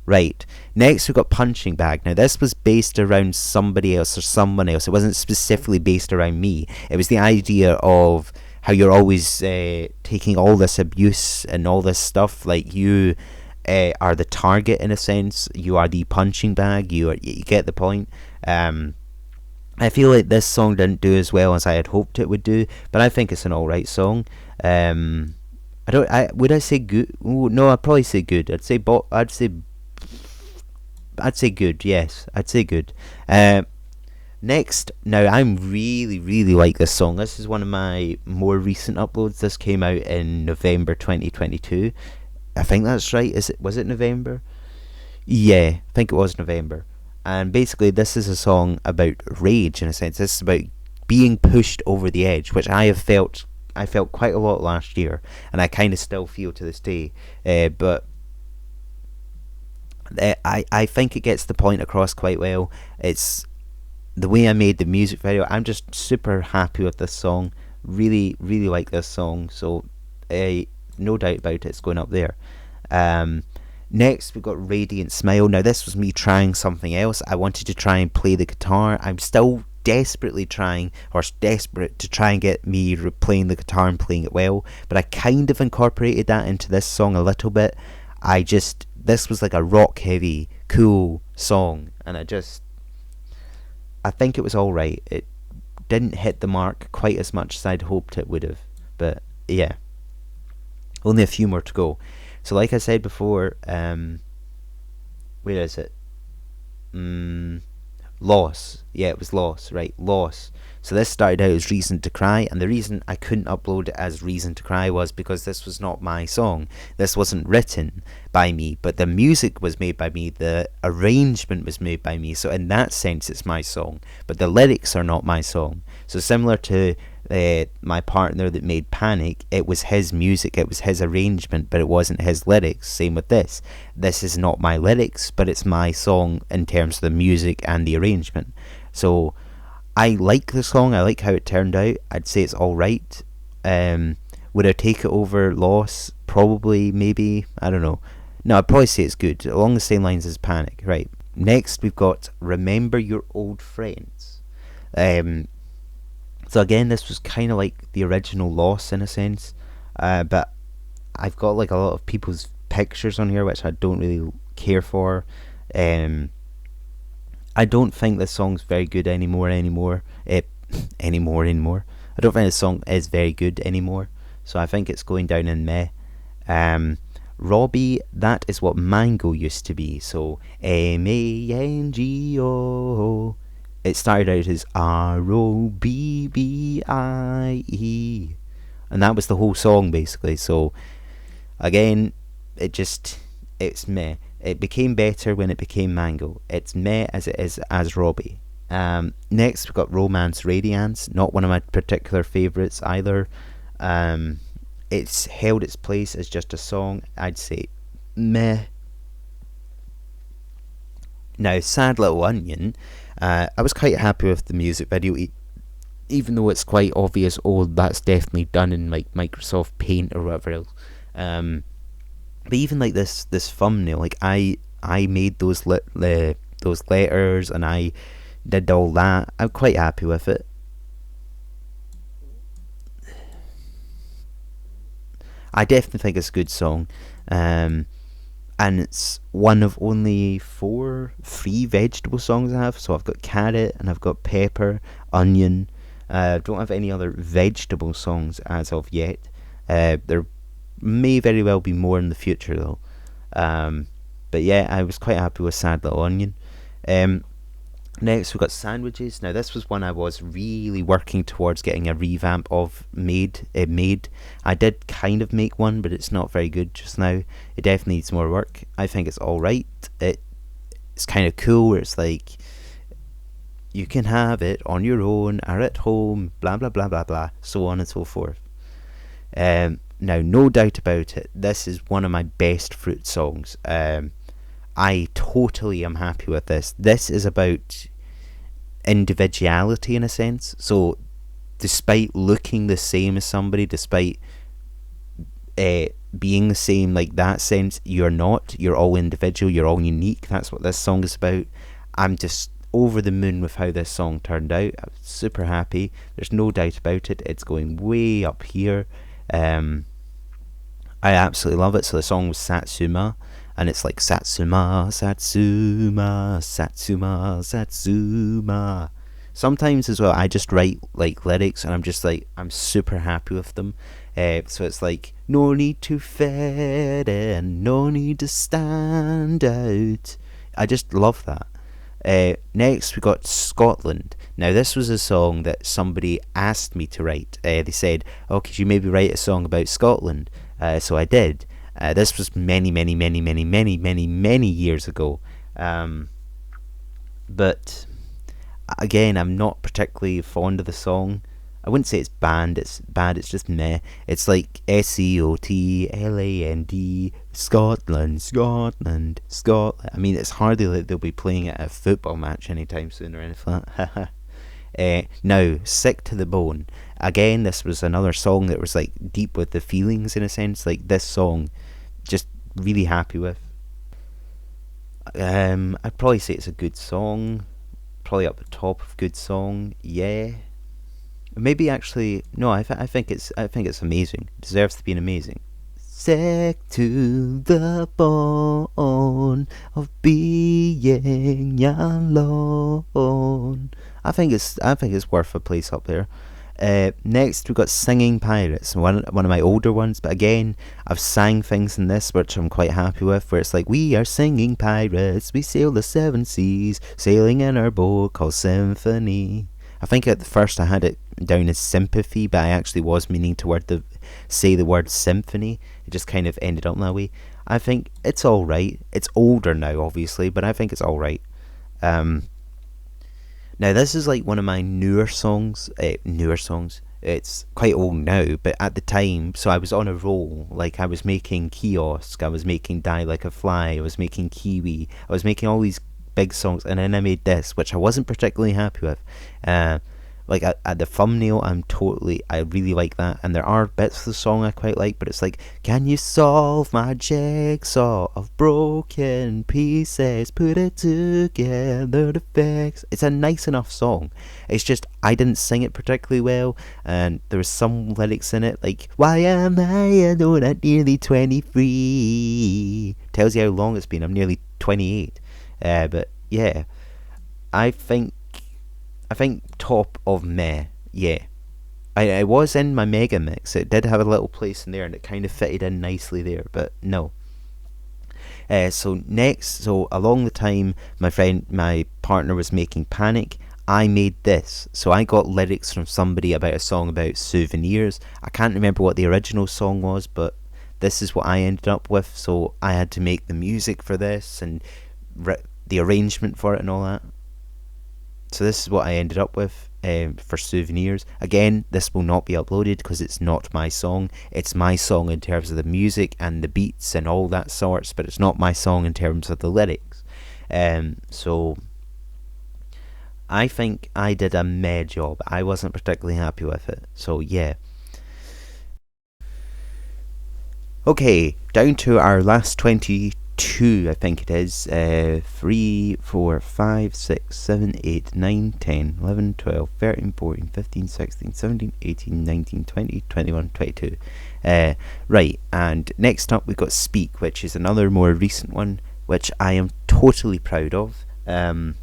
Right. Next, we've got Punching Bag. Now, this was based around somebody else or someone else. It wasn't specifically based around me. It was the idea of how you're always taking all this abuse and all this stuff. Like, you are the target in a sense. You are the punching bag. You get the point. I feel like this song didn't do as well as I had hoped it would do, but I think it's an alright song. Would I say good? Ooh, no, I'd probably say good. I'd say good. Yes, I'd say good. Next, now I'm really, really like this song. This is one of my more recent uploads. This came out in November 2022. I think that's right. Was it November? Yeah, I think it was November. And basically, this is a song about rage in a sense. This is about being pushed over the edge, which I felt quite a lot last year, and I kind of still feel to this day. But I think it gets the point across quite well. It's the way I made the music video. I'm just super happy with this song. Really, really like this song. So, no doubt about it, it's going up there. Next, we've got Radiant Smile. Now, this was me trying something else. I wanted to try and play the guitar. I'm still desperate to try and get me playing the guitar and playing it well. But I kind of incorporated that into this song a little bit. This was like a rock heavy, cool song, and I think it was alright. It didn't hit the mark quite as much as I'd hoped it would have, but yeah, only a few more to go. So like I said before, where is it? Loss. Yeah, it was Loss, right? Loss. So this started out as Reason to Cry, and the reason I couldn't upload it as Reason to Cry was because this was not my song. This wasn't written by me, but the music was made by me, the arrangement was made by me, so in that sense it's my song, but the lyrics are not my song. So similar to my partner that made Panic, it was his music, it was his arrangement, but it wasn't his lyrics. Same with this. This is not my lyrics, but it's my song in terms of the music and the arrangement. So I like the song, I like how it turned out. I'd say it's alright. Would I take it over Loss? Probably, maybe, I don't know. No, I'd probably say it's good, along the same lines as Panic. Right, next we've got Remember Your Old Friends. So again, this was kind of like the original Loss in a sense, but I've got like a lot of people's pictures on here which I don't really care for. I don't think this song's very good anymore. I don't think this song is very good anymore, so I think it's going down in meh. Robbie, That Is What Mango Used to Be. So Mango. It started out as Robbie, and that was the whole song basically. So again, it's meh. It became better when it became Mango. It's meh as it is as Robbie. Next we've got Romance Radiance, not one of my particular favourites either. It's held its place as just a song. I'd say meh. Now, Sad Little Onion, I was quite happy with the music video, even though it's quite obvious, that's definitely done in like Microsoft Paint or whatever else. But even like this thumbnail, like I made those letters and I did all that. I'm quite happy with it. I definitely think it's a good song, and it's one of only three vegetable songs I have. So I've got carrot and I've got pepper, onion. Don't have any other vegetable songs as of yet. They're may very well be more in the future though. But yeah, I was quite happy with Sad Little Onion. Um, Next, we got Sandwiches. Now, this was one I was really working towards getting a revamp of made. I did kind of make one, but it's not very good just now. It definitely needs more work. I think it's alright. It's kind of cool where it's like, you can have it on your own or at home, blah, blah, blah, blah, blah, so on and so forth. Now, no doubt about it, this is one of my best Fruit songs. I totally am happy with this. This is about individuality in a sense. So, despite looking the same as somebody, despite being the same, like that sense, you're not. You're all individual. You're all unique. That's what this song is about. I'm just over the moon with how this song turned out. I'm super happy. There's no doubt about it. It's going way up here. I absolutely love it. So the song was Satsuma, and it's like Satsuma, Satsuma, Satsuma, Satsuma. Sometimes as well, I just write like lyrics, and I'm just like, I'm super happy with them. So it's like, no need to fit in, no need to stand out. I just love that. Next, we got Scotland. Now, this was a song that somebody asked me to write. They said, "Oh, could you maybe write a song about Scotland?" So I did. This was many, many, many, many, many, many, many years ago. But again, I'm not particularly fond of the song. I wouldn't say it's bad. It's just meh. It's like Scotland, Scotland, Scotland, Scotland. I mean, it's hardly like they'll be playing at a football match anytime soon or anything like that. Now, Sick to the Bone. Again, this was another song that was like deep with the feelings in a sense. Like this song, just really happy with. I'd probably say it's a good song. Probably up the top of good song. Yeah. Maybe actually no. I think it's amazing. It deserves to be an amazing. Sick to the bone of being alone. I think it's worth a place up there. Next, we've got Singing Pirates, one of my older ones, but again, I've sang things in this which I'm quite happy with, where it's like, we are singing pirates, we sail the seven seas, sailing in our boat called Symphony. I think at the first I had it down as sympathy, but I actually was meaning to say the word symphony. It just kind of ended up that way. I think it's alright. It's older now, obviously, but I think it's alright. Now, this is like one of my newer songs. It's quite old now, but at the time, so I was on a roll. Like, I was making Kiosk, I was making Die Like a Fly, I was making Kiwi, I was making all these big songs, and then I made this, which I wasn't particularly happy with. Like at the thumbnail, I really like that, and there are bits of the song I quite like, but it's like, can you solve my jigsaw of broken pieces, put it together to fix. It's a nice enough song. It's just I didn't sing it particularly well, and there was some lyrics in it like, why am I alone at nearly 23? Tells you how long it's been. I'm nearly 28. But yeah, I think top of meh. Yeah, I was in my mega mix. It did have a little place in there, and it kind of fitted in nicely there. But no. So next, along the time my partner was making Panic, I made this. So I got lyrics from somebody about a song about souvenirs. I can't remember what the original song was, but this is what I ended up with. So I had to make the music for this and the arrangement for it and all that. So this is what I ended up with for Souvenirs. Again, this will not be uploaded because it's not my song. It's my song in terms of the music and the beats and all that sorts, but it's not my song in terms of the lyrics. So I think I did a meh job. I wasn't particularly happy with it. So yeah. Okay, down to our last 22, I think it is. 3, 4, 5, 6, 7, 8, 9, 10, 11, 12, 13, 14, 15, 16, 17, 18, 19, 20, 21, 22. Right, and next up we've got Speak, which is another more recent one, which I am totally proud of. The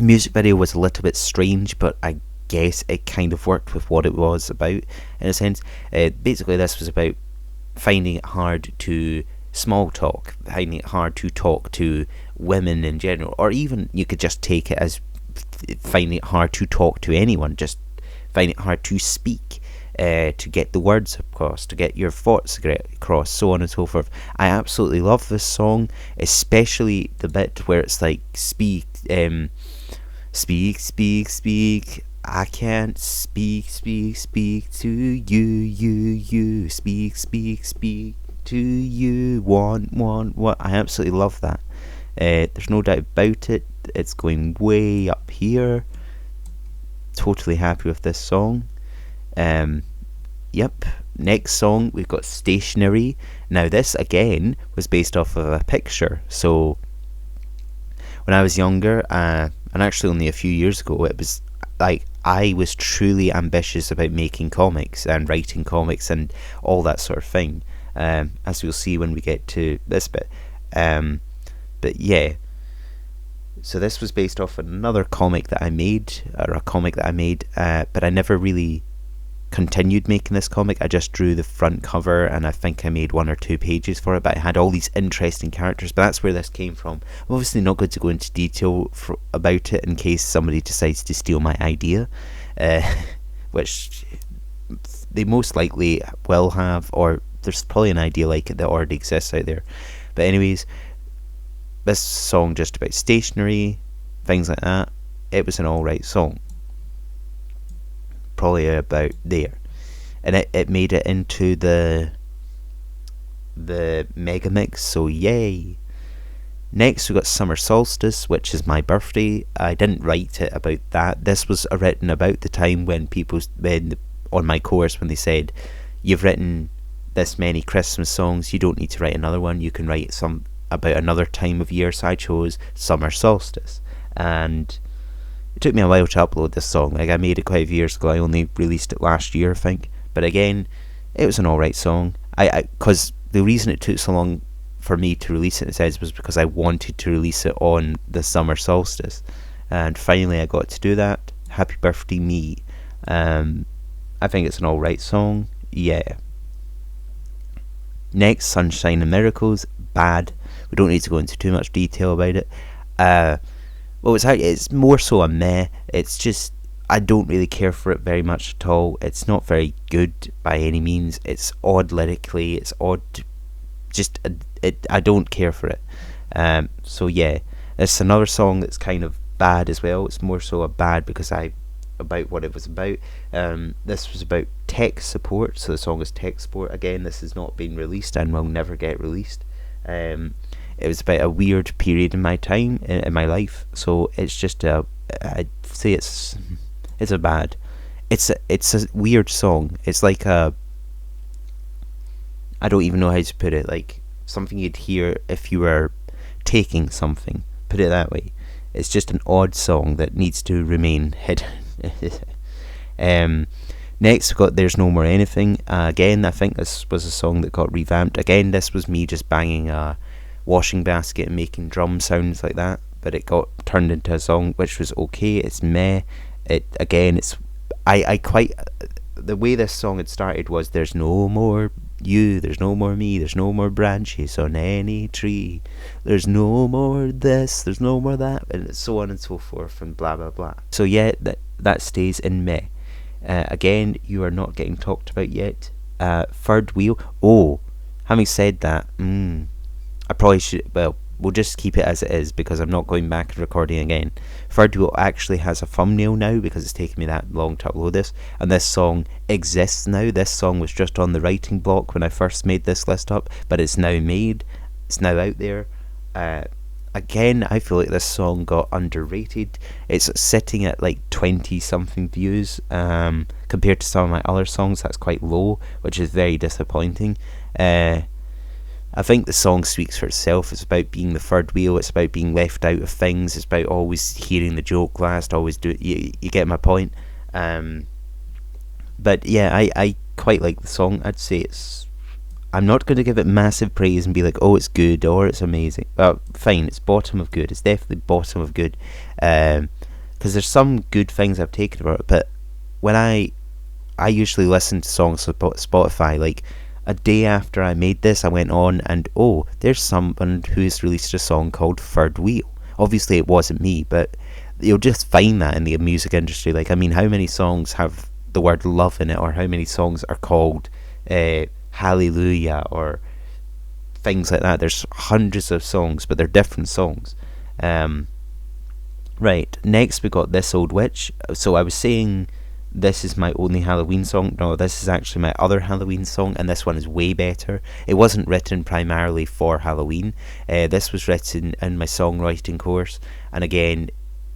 music video was a little bit strange, but I guess it kind of worked with what it was about, in a sense. Basically, this was about finding it hard to small talk, finding it hard to talk to women in general, or even you could just take it as finding it hard to talk to anyone, just finding it hard to speak, to get the words across, to get your thoughts across, so on and so forth. I absolutely love this song, especially the bit where it's like speak, speak. I can't speak to you, speak to you, want. What? I absolutely love that. There's no doubt about it. It's going way up here. Totally happy with this song. Yep. Next song we've got Stationary. Now this again was based off of a picture. So when I was younger, and actually only a few years ago, it was like I was truly ambitious about making comics and writing comics and all that sort of thing, as we'll see when we get to this bit. But yeah, so this was based off another comic that I made, but I never really continued making this comic. I just drew the front cover, and I think I made 1 or 2 pages for it, but I had all these interesting characters. But that's where this came from. I'm obviously not going to go into detail about it in case somebody decides to steal my idea, which they most likely will have, or there's probably an idea like it that already exists out there. But anyways, this song just about stationery, things like that. It was an alright song. Probably about there, and it made it into the mega mix, so yay. Next we got Summer Solstice, which is my birthday. I didn't write it about that. This was written about the time when people on my course, when they said, you've written this many Christmas songs, you don't need to write another one, you can write some about another time of year. So I chose Summer Solstice, and it took me a while to upload this song. Like, I made it quite a few years ago. I only released it last year, I think. But again, it was an alright song. Because the reason it took so long for me to release it, it says, was because I wanted to release it on the summer solstice. And finally I got to do that. Happy birthday, me. I think it's an alright song. Yeah. Next, Sunshine and Miracles. Bad. We don't need to go into too much detail about it. Well, it's more so a meh. It's just, I don't really care for it very much at all. It's not very good by any means. It's odd lyrically. It's odd. Just, I don't care for it. So yeah, it's another song that's kind of bad as well. It's more so a bad because about what it was about. This was about tech support. So the song is tech support. Again, this has not been released and will never get released. It was about a weird period in my time, in my life. So it's just I'd say it's a bad. It's a weird song. It's like I don't even know how to put it. Like something you'd hear if you were taking something. Put it that way. It's just an odd song that needs to remain hidden. Next we got There's No More Anything. Again, I think this was a song that got revamped. Again, this was me just banging a washing basket and making drum sounds like that, but it got turned into a song which was okay. It's meh. I quite, the way this song had started was, there's no more you, there's no more me, there's no more branches on any tree, there's no more this, there's no more that, and so on and so forth, and blah blah blah. So yeah, that stays in meh. Again, you are not getting talked about yet. Third wheel. Oh, having said that, I probably should, well, we'll just keep it as it is because I'm not going back and recording again. Third wheel actually has a thumbnail now because it's taken me that long to upload this, and this song exists now. This song was just on the writing block when I first made this list up, but it's now made, it's now out there. Again, I feel like this song got underrated. It's sitting at like 20 something views, compared to some of my other songs. That's quite low, which is very disappointing. I think the song speaks for itself. It's about being the third wheel. It's about being left out of things. It's about always hearing the joke last. Always do it. You get my point. But yeah, I quite like the song. I'd say it's. I'm not going to give it massive praise and be like, oh, it's good or it's amazing. Well, fine. It's bottom of good. It's definitely bottom of good. Because there's some good things I've taken about it. But when I usually listen to songs on Spotify, like, a day after I made this, I went on and, oh, there's someone who's released a song called Third Wheel. Obviously it wasn't me, but you'll just find that in the music industry. Like, I mean, how many songs have the word love in it, or how many songs are called Hallelujah, or things like that? There's hundreds of songs, but they're different songs. Right, next we got This Old Witch. So I was saying this is my only Halloween song. No, this is actually my other Halloween song, and this one is way better. It wasn't written primarily for Halloween. This was written in my songwriting course, and again,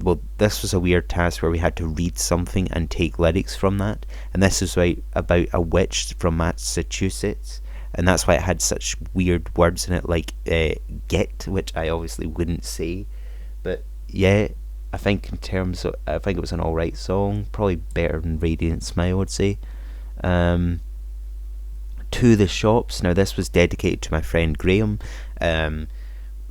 well, this was a weird task where we had to read something and take lyrics from that, and this is about a witch from Massachusetts, and that's why it had such weird words in it, like get, which I obviously wouldn't say. But yeah, I think I think it was an alright song, probably better than Radiant Smile, I'd say. To the Shops. Now this was dedicated to my friend Graham.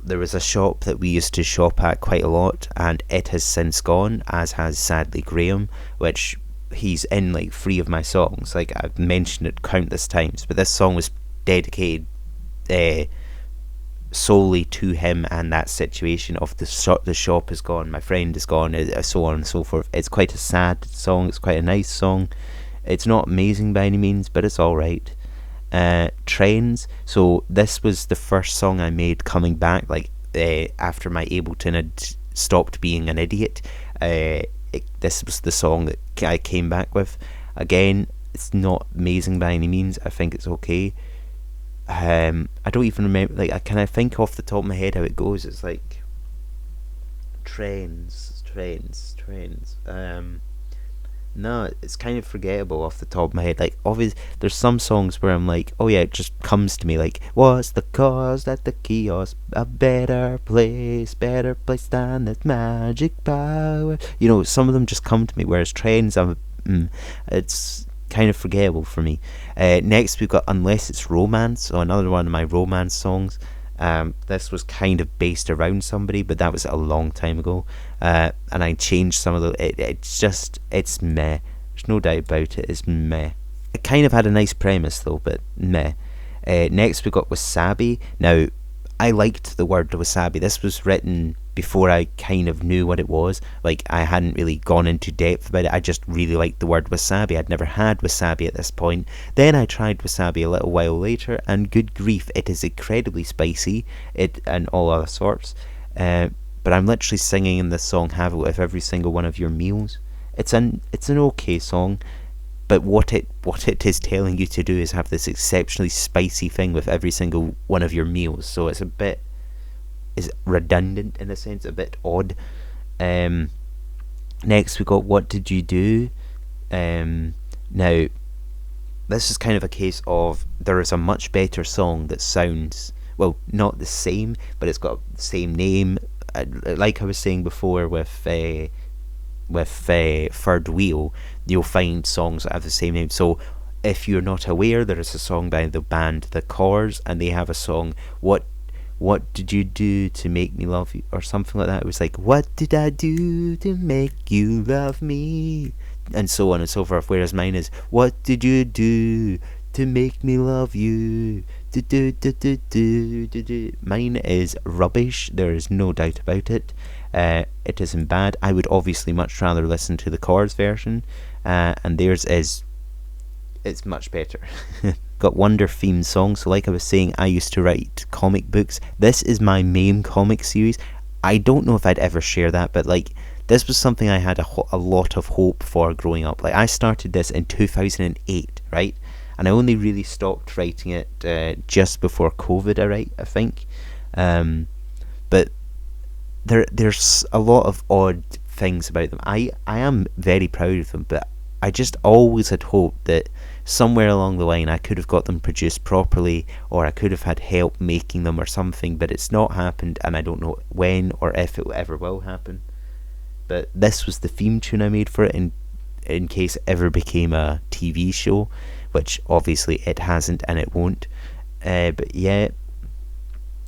There was a shop that we used to shop at quite a lot, and it has since gone, as has sadly Graham, which he's in like 3 of my songs. Like, I've mentioned it countless times, but this song was dedicated solely to him and that situation of the shop is gone, my friend is gone, so on and so forth. It's quite a sad song, it's quite a nice song. It's not amazing by any means, but it's alright. Trains. So this was the first song I made coming back, like after my Ableton had stopped being an idiot. This was the song that I came back with. Again, it's not amazing by any means. I think it's okay. I don't even remember, like, can I think off the top of my head how it goes? It's like trains. No, it's kind of forgettable off the top of my head. Like, obviously, there's some songs where I'm like, oh yeah, it just comes to me, like, what's the cause that the kiosk a better place than that magic power? You know, some of them just come to me, whereas trains, it's kind of forgettable for me. Next we've got Unless It's Romance, so another one of my romance songs. This was kind of based around somebody, but that was a long time ago, and I changed some of the it's meh. There's no doubt about it. It's meh. It kind of had a nice premise though, but meh. Next we got Wasabi. Now, I liked the word wasabi. This was written before I kind of knew what it was. Like, I hadn't really gone into depth about it. I just really liked the word wasabi. I'd never had wasabi at this point. Then I tried wasabi a little while later, and good grief, it is incredibly spicy, and all other sorts. But I'm literally singing in this song, have it with every single one of your meals. It's an okay song, but what it is telling you to do is have this exceptionally spicy thing with every single one of your meals. So it's a bit redundant in a sense, a bit odd. Next we got What Did You Do? Now, this is kind of a case of there is a much better song that sounds, well, not the same, but it's got the same name. Like I was saying before with Third Wheel, you'll find songs that have the same name. So if you're not aware, there is a song by the band The Cors, and they have a song, What did you do to make me love you, or something like that. It was like, what did I do to make you love me, and so on and so forth. Whereas mine is, what did you do to make me love you? Mine is rubbish. There is no doubt about it. It isn't bad. I would obviously much rather listen to the Chords version, and theirs is, it's much better. Got Wonder themed songs. So like I was saying, I used to write comic books. This is my main comic series. I don't know if I'd ever share that, but like, this was something I had a lot of hope for growing up. Like, I started this in 2008, right? And I only really stopped writing it just before COVID, I think. But there's a lot of odd things about them. I am very proud of them, but I just always had hoped that somewhere along the line I could have got them produced properly, or I could have had help making them or something, but it's not happened, and I don't know when or if it ever will happen. But this was the theme tune I made for it, in case it ever became a TV show, which obviously it hasn't and it won't. But yeah,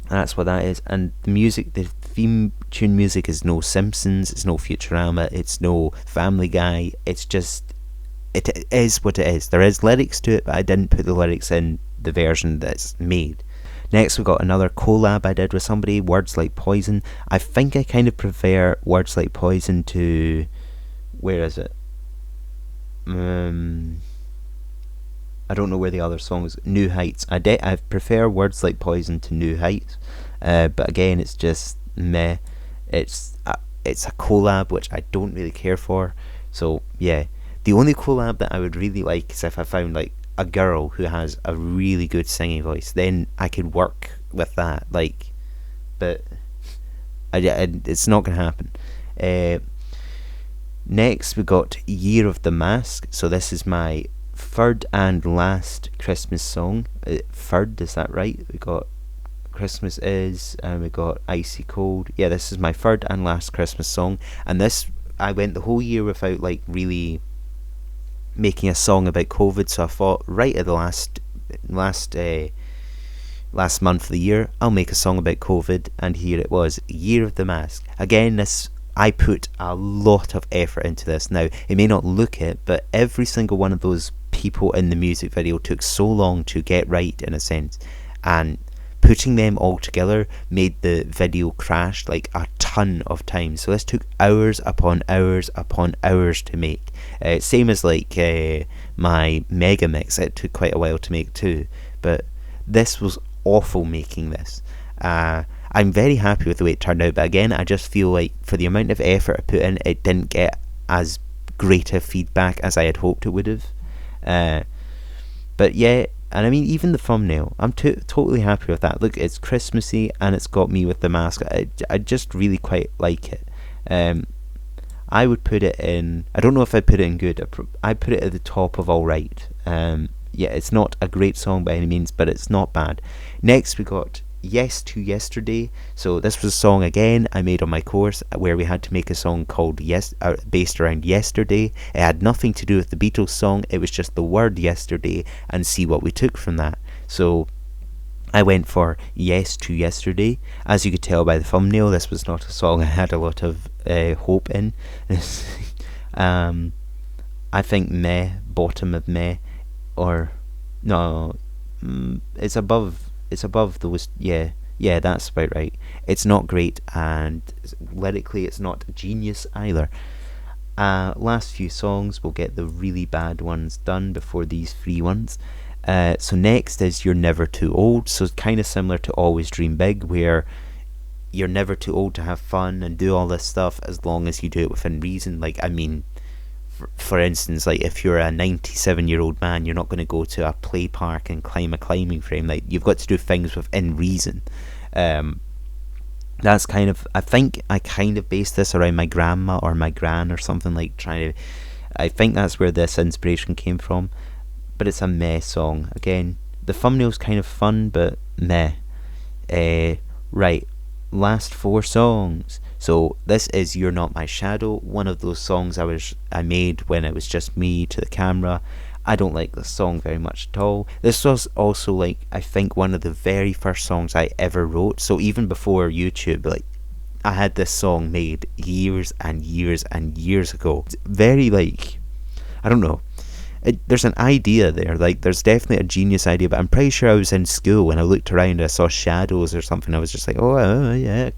that's what that is. And the music, the theme tune music, is no Simpsons, it's no Futurama, it's no Family Guy. It's just, it is what it is. There is lyrics to it, but I didn't put the lyrics in the version that's made. Next, we got another collab I did with somebody, Words Like Poison. I think I kind of prefer Words Like Poison to... Where is it? I don't know where the other song is. New Heights. I prefer Words Like Poison to New Heights. But again, it's just meh. It's a collab, which I don't really care for. So, yeah. The only collab that I would really like is if I found, like, a girl who has a really good singing voice. Then I could work with that. Like, but it's not going to happen. Next, we got Year of the Mask. So this is my third and last Christmas song. Third, is that right? We got Christmas Is, and we got Icy Cold. Yeah, this is my third and last Christmas song. And this, I went the whole year without, like, really making a song about COVID. So I thought, right at the last month of the year, I'll make a song about COVID. And here it was, Year of the Mask. Again, this... I put a lot of effort into this. Now, it may not look it, but every single one of those people in the music video took so long to get right, in a sense, and putting them all together made the video crash like a ton of times. So this took hours upon hours upon hours to make. Same as like my mega mix, it took quite a while to make too, but this was awful making this. I'm very happy with the way it turned out, but again, I just feel like for the amount of effort I put in, it didn't get as great a feedback as I had hoped it would have. But yeah, and I mean, even the thumbnail, I'm totally happy with that. Look, it's Christmassy, and it's got me with the mask. I just really quite like it. I would put it in... I don't know if I put it in good. I put it at the top of alright. Yeah, it's not a great song by any means, but it's not bad. Next, we got Yes to Yesterday. So this was a song again I made on my course where we had to make a song called based around yesterday. It had nothing to do with the Beatles song, it was just the word yesterday and see what we took from that. So I went for Yes to Yesterday. As you could tell by the thumbnail, this was not a song I had a lot of hope in. I think meh, bottom of meh, or no, it's above those. Yeah, that's about right. It's not great, and lyrically it's not genius either. Last few songs, we'll get the really bad ones done before these free ones. So next is You're Never Too Old. So it's kind of similar to Always Dream Big, where you're never too old to have fun and do all this stuff as long as you do it within reason. Like, I mean, for instance, like if you're a 97-year-old man, you're not going to go to a play park and climb a climbing frame. Like, you've got to do things within reason. That's kind of, I think I kind of based this around my grandma or my gran or something, like trying to, I think that's where this inspiration came from. But it's a meh song. Again, the thumbnail's kind of fun, but meh. Right, last 4 songs. So this is You're Not My Shadow, one of those songs I made when it was just me to the camera. I don't like this song very much at all. This was also, like, I think one of the very first songs I ever wrote. So even before YouTube, like, I had this song made years and years and years ago. It's very, like, I don't know. There's an idea there, like there's definitely a genius idea, but I'm pretty sure I was in school when I looked around and I saw shadows or something. I was just like, oh yeah,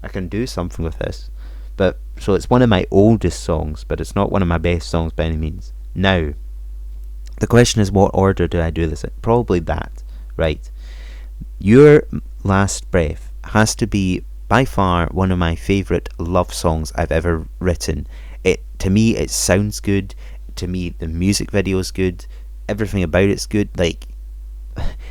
I can do something with this. But so it's one of my oldest songs, but it's not one of my best songs by any means. Now, the question is, what order do I do this in? Probably that, right? Your Last Breath has to be by far one of my favourite love songs I've ever written. To me, it sounds good. To me, the music video is good. Everything about it's good. Like,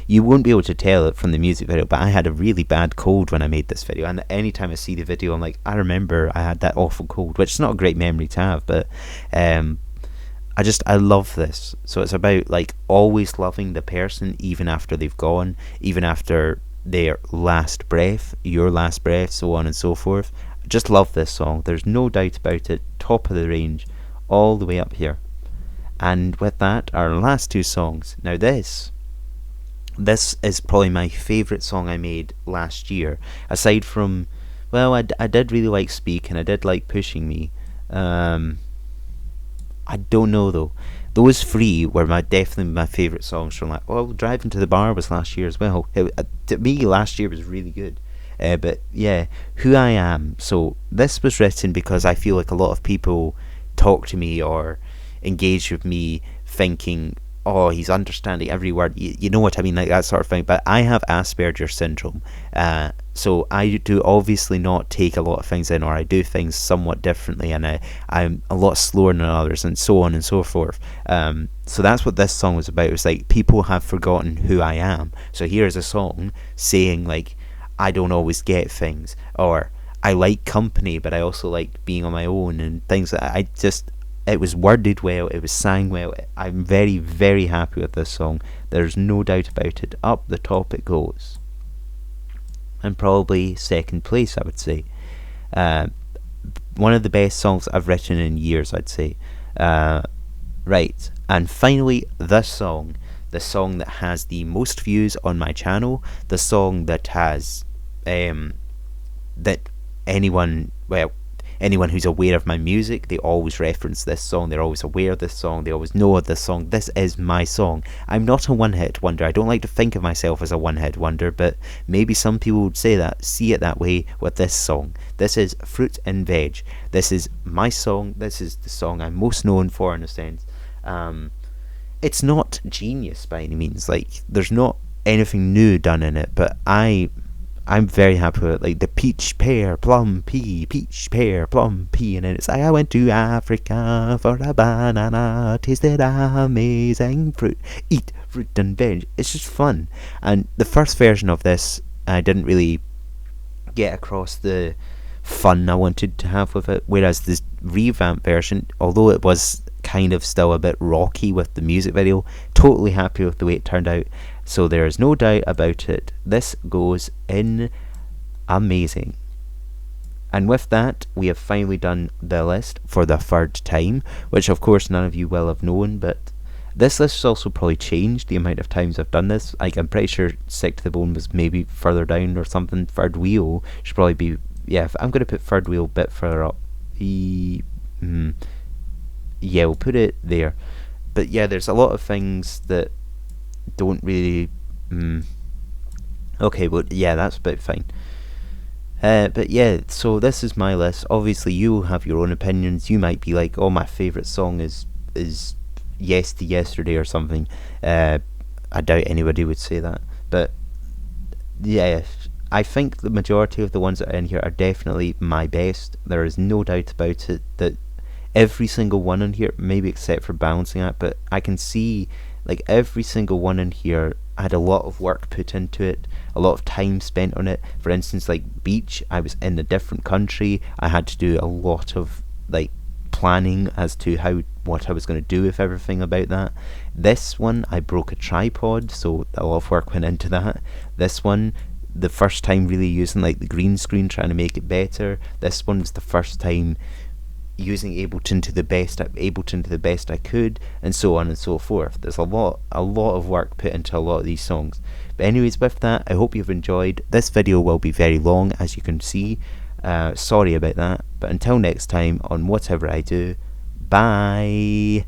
you won't be able to tell it from the music video, but I had a really bad cold when I made this video, and anytime I see the video, I'm like, I remember I had that awful cold, which is not a great memory to have, but I love this. So it's about, like, always loving the person even after they've gone, even after their last breath, your last breath, so on and so forth. I just love this song. There's no doubt about it. Top of the range, all the way up here. And with that, our last 2 songs. Now this is probably my favourite song I made last year. Aside from, well, I did really like Speak, and I did like Pushing Me. I don't know though. those three were definitely my favourite songs from like. Well, Driving to the Bar was last year as well. To me, last year was really good. But yeah, Who I Am. So this was written because I feel like a lot of people talk to me or engage with me thinking, oh, he's understanding every word. You know what I mean, like that sort of thing. But I have Asperger's syndrome, so I do obviously not take a lot of things in, or I do things somewhat differently, and I'm a lot slower than others, and so on and so forth. So that's what this song was about. It was like people have forgotten who I am. So here's a song saying like, I don't always get things, or I like company, but I also like being on my own and things. I just, it was worded well, it was sang well. I'm very, very happy with this song. There's no doubt about it. Up the top it goes. And probably second place, I would say. One of the best songs I've written in years, I'd say. Right, and finally, this song. The song that has the most views on my channel. The song that has, that anyone who's aware of my music, they always reference this song. They're always aware of this song. They always know of this song. This is my song. I'm not a one-hit wonder. I don't like to think of myself as a one-hit wonder, but maybe some people would see it that way with this song. This is Fruit and Veg. This is my song. This is the song I'm most known for, in a sense. It's not genius by any means. Like, there's not anything new done in it, but I'm very happy with it. Like the peach, pear, plum, pea, peach, pear, plum, pea, and then it's like, I went to Africa for a banana, tasted amazing fruit, eat fruit and veg. It's just fun. And the first version of this, I didn't really get across the fun I wanted to have with it, whereas this revamped version, although it was kind of still a bit rocky with the music video, totally happy with the way it turned out. So there is no doubt about it. This goes in amazing. And with that, we have finally done the list for the third time, which of course none of you will have known, but this list has also probably changed the amount of times I've done this. Like, I'm pretty sure Sick to the Bone was maybe further down or something. Third Wheel should probably be, yeah, I'm going to put Third Wheel a bit further up. Yeah, we'll put it there. But yeah, there's a lot of things that don't really okay, but yeah, that's about fine. But yeah, so this is my list. Obviously you have your own opinions. You might be like, oh, my favourite song is Yes to Yesterday or something. I doubt anybody would say that, but yeah, I think the majority of the ones that are in here are definitely my best. There is no doubt about it that every single one in here, maybe except for Balancing Act, but I can see like every single one in here had a lot of work put into it, a lot of time spent on it. For instance, like Beach, I was in a different country. I had to do a lot of like planning as to what I was going to do with everything about that. This one, I broke a tripod, so a lot of work went into that. This one, the first time really using like the green screen, trying to make it better. This one was the first time using Ableton to the best I could, and so on and so forth. There's a lot of work put into a lot of these songs. But anyways, with that, I hope you've enjoyed. This video will be very long, as you can see. Sorry about that, but until next time on whatever I do, bye.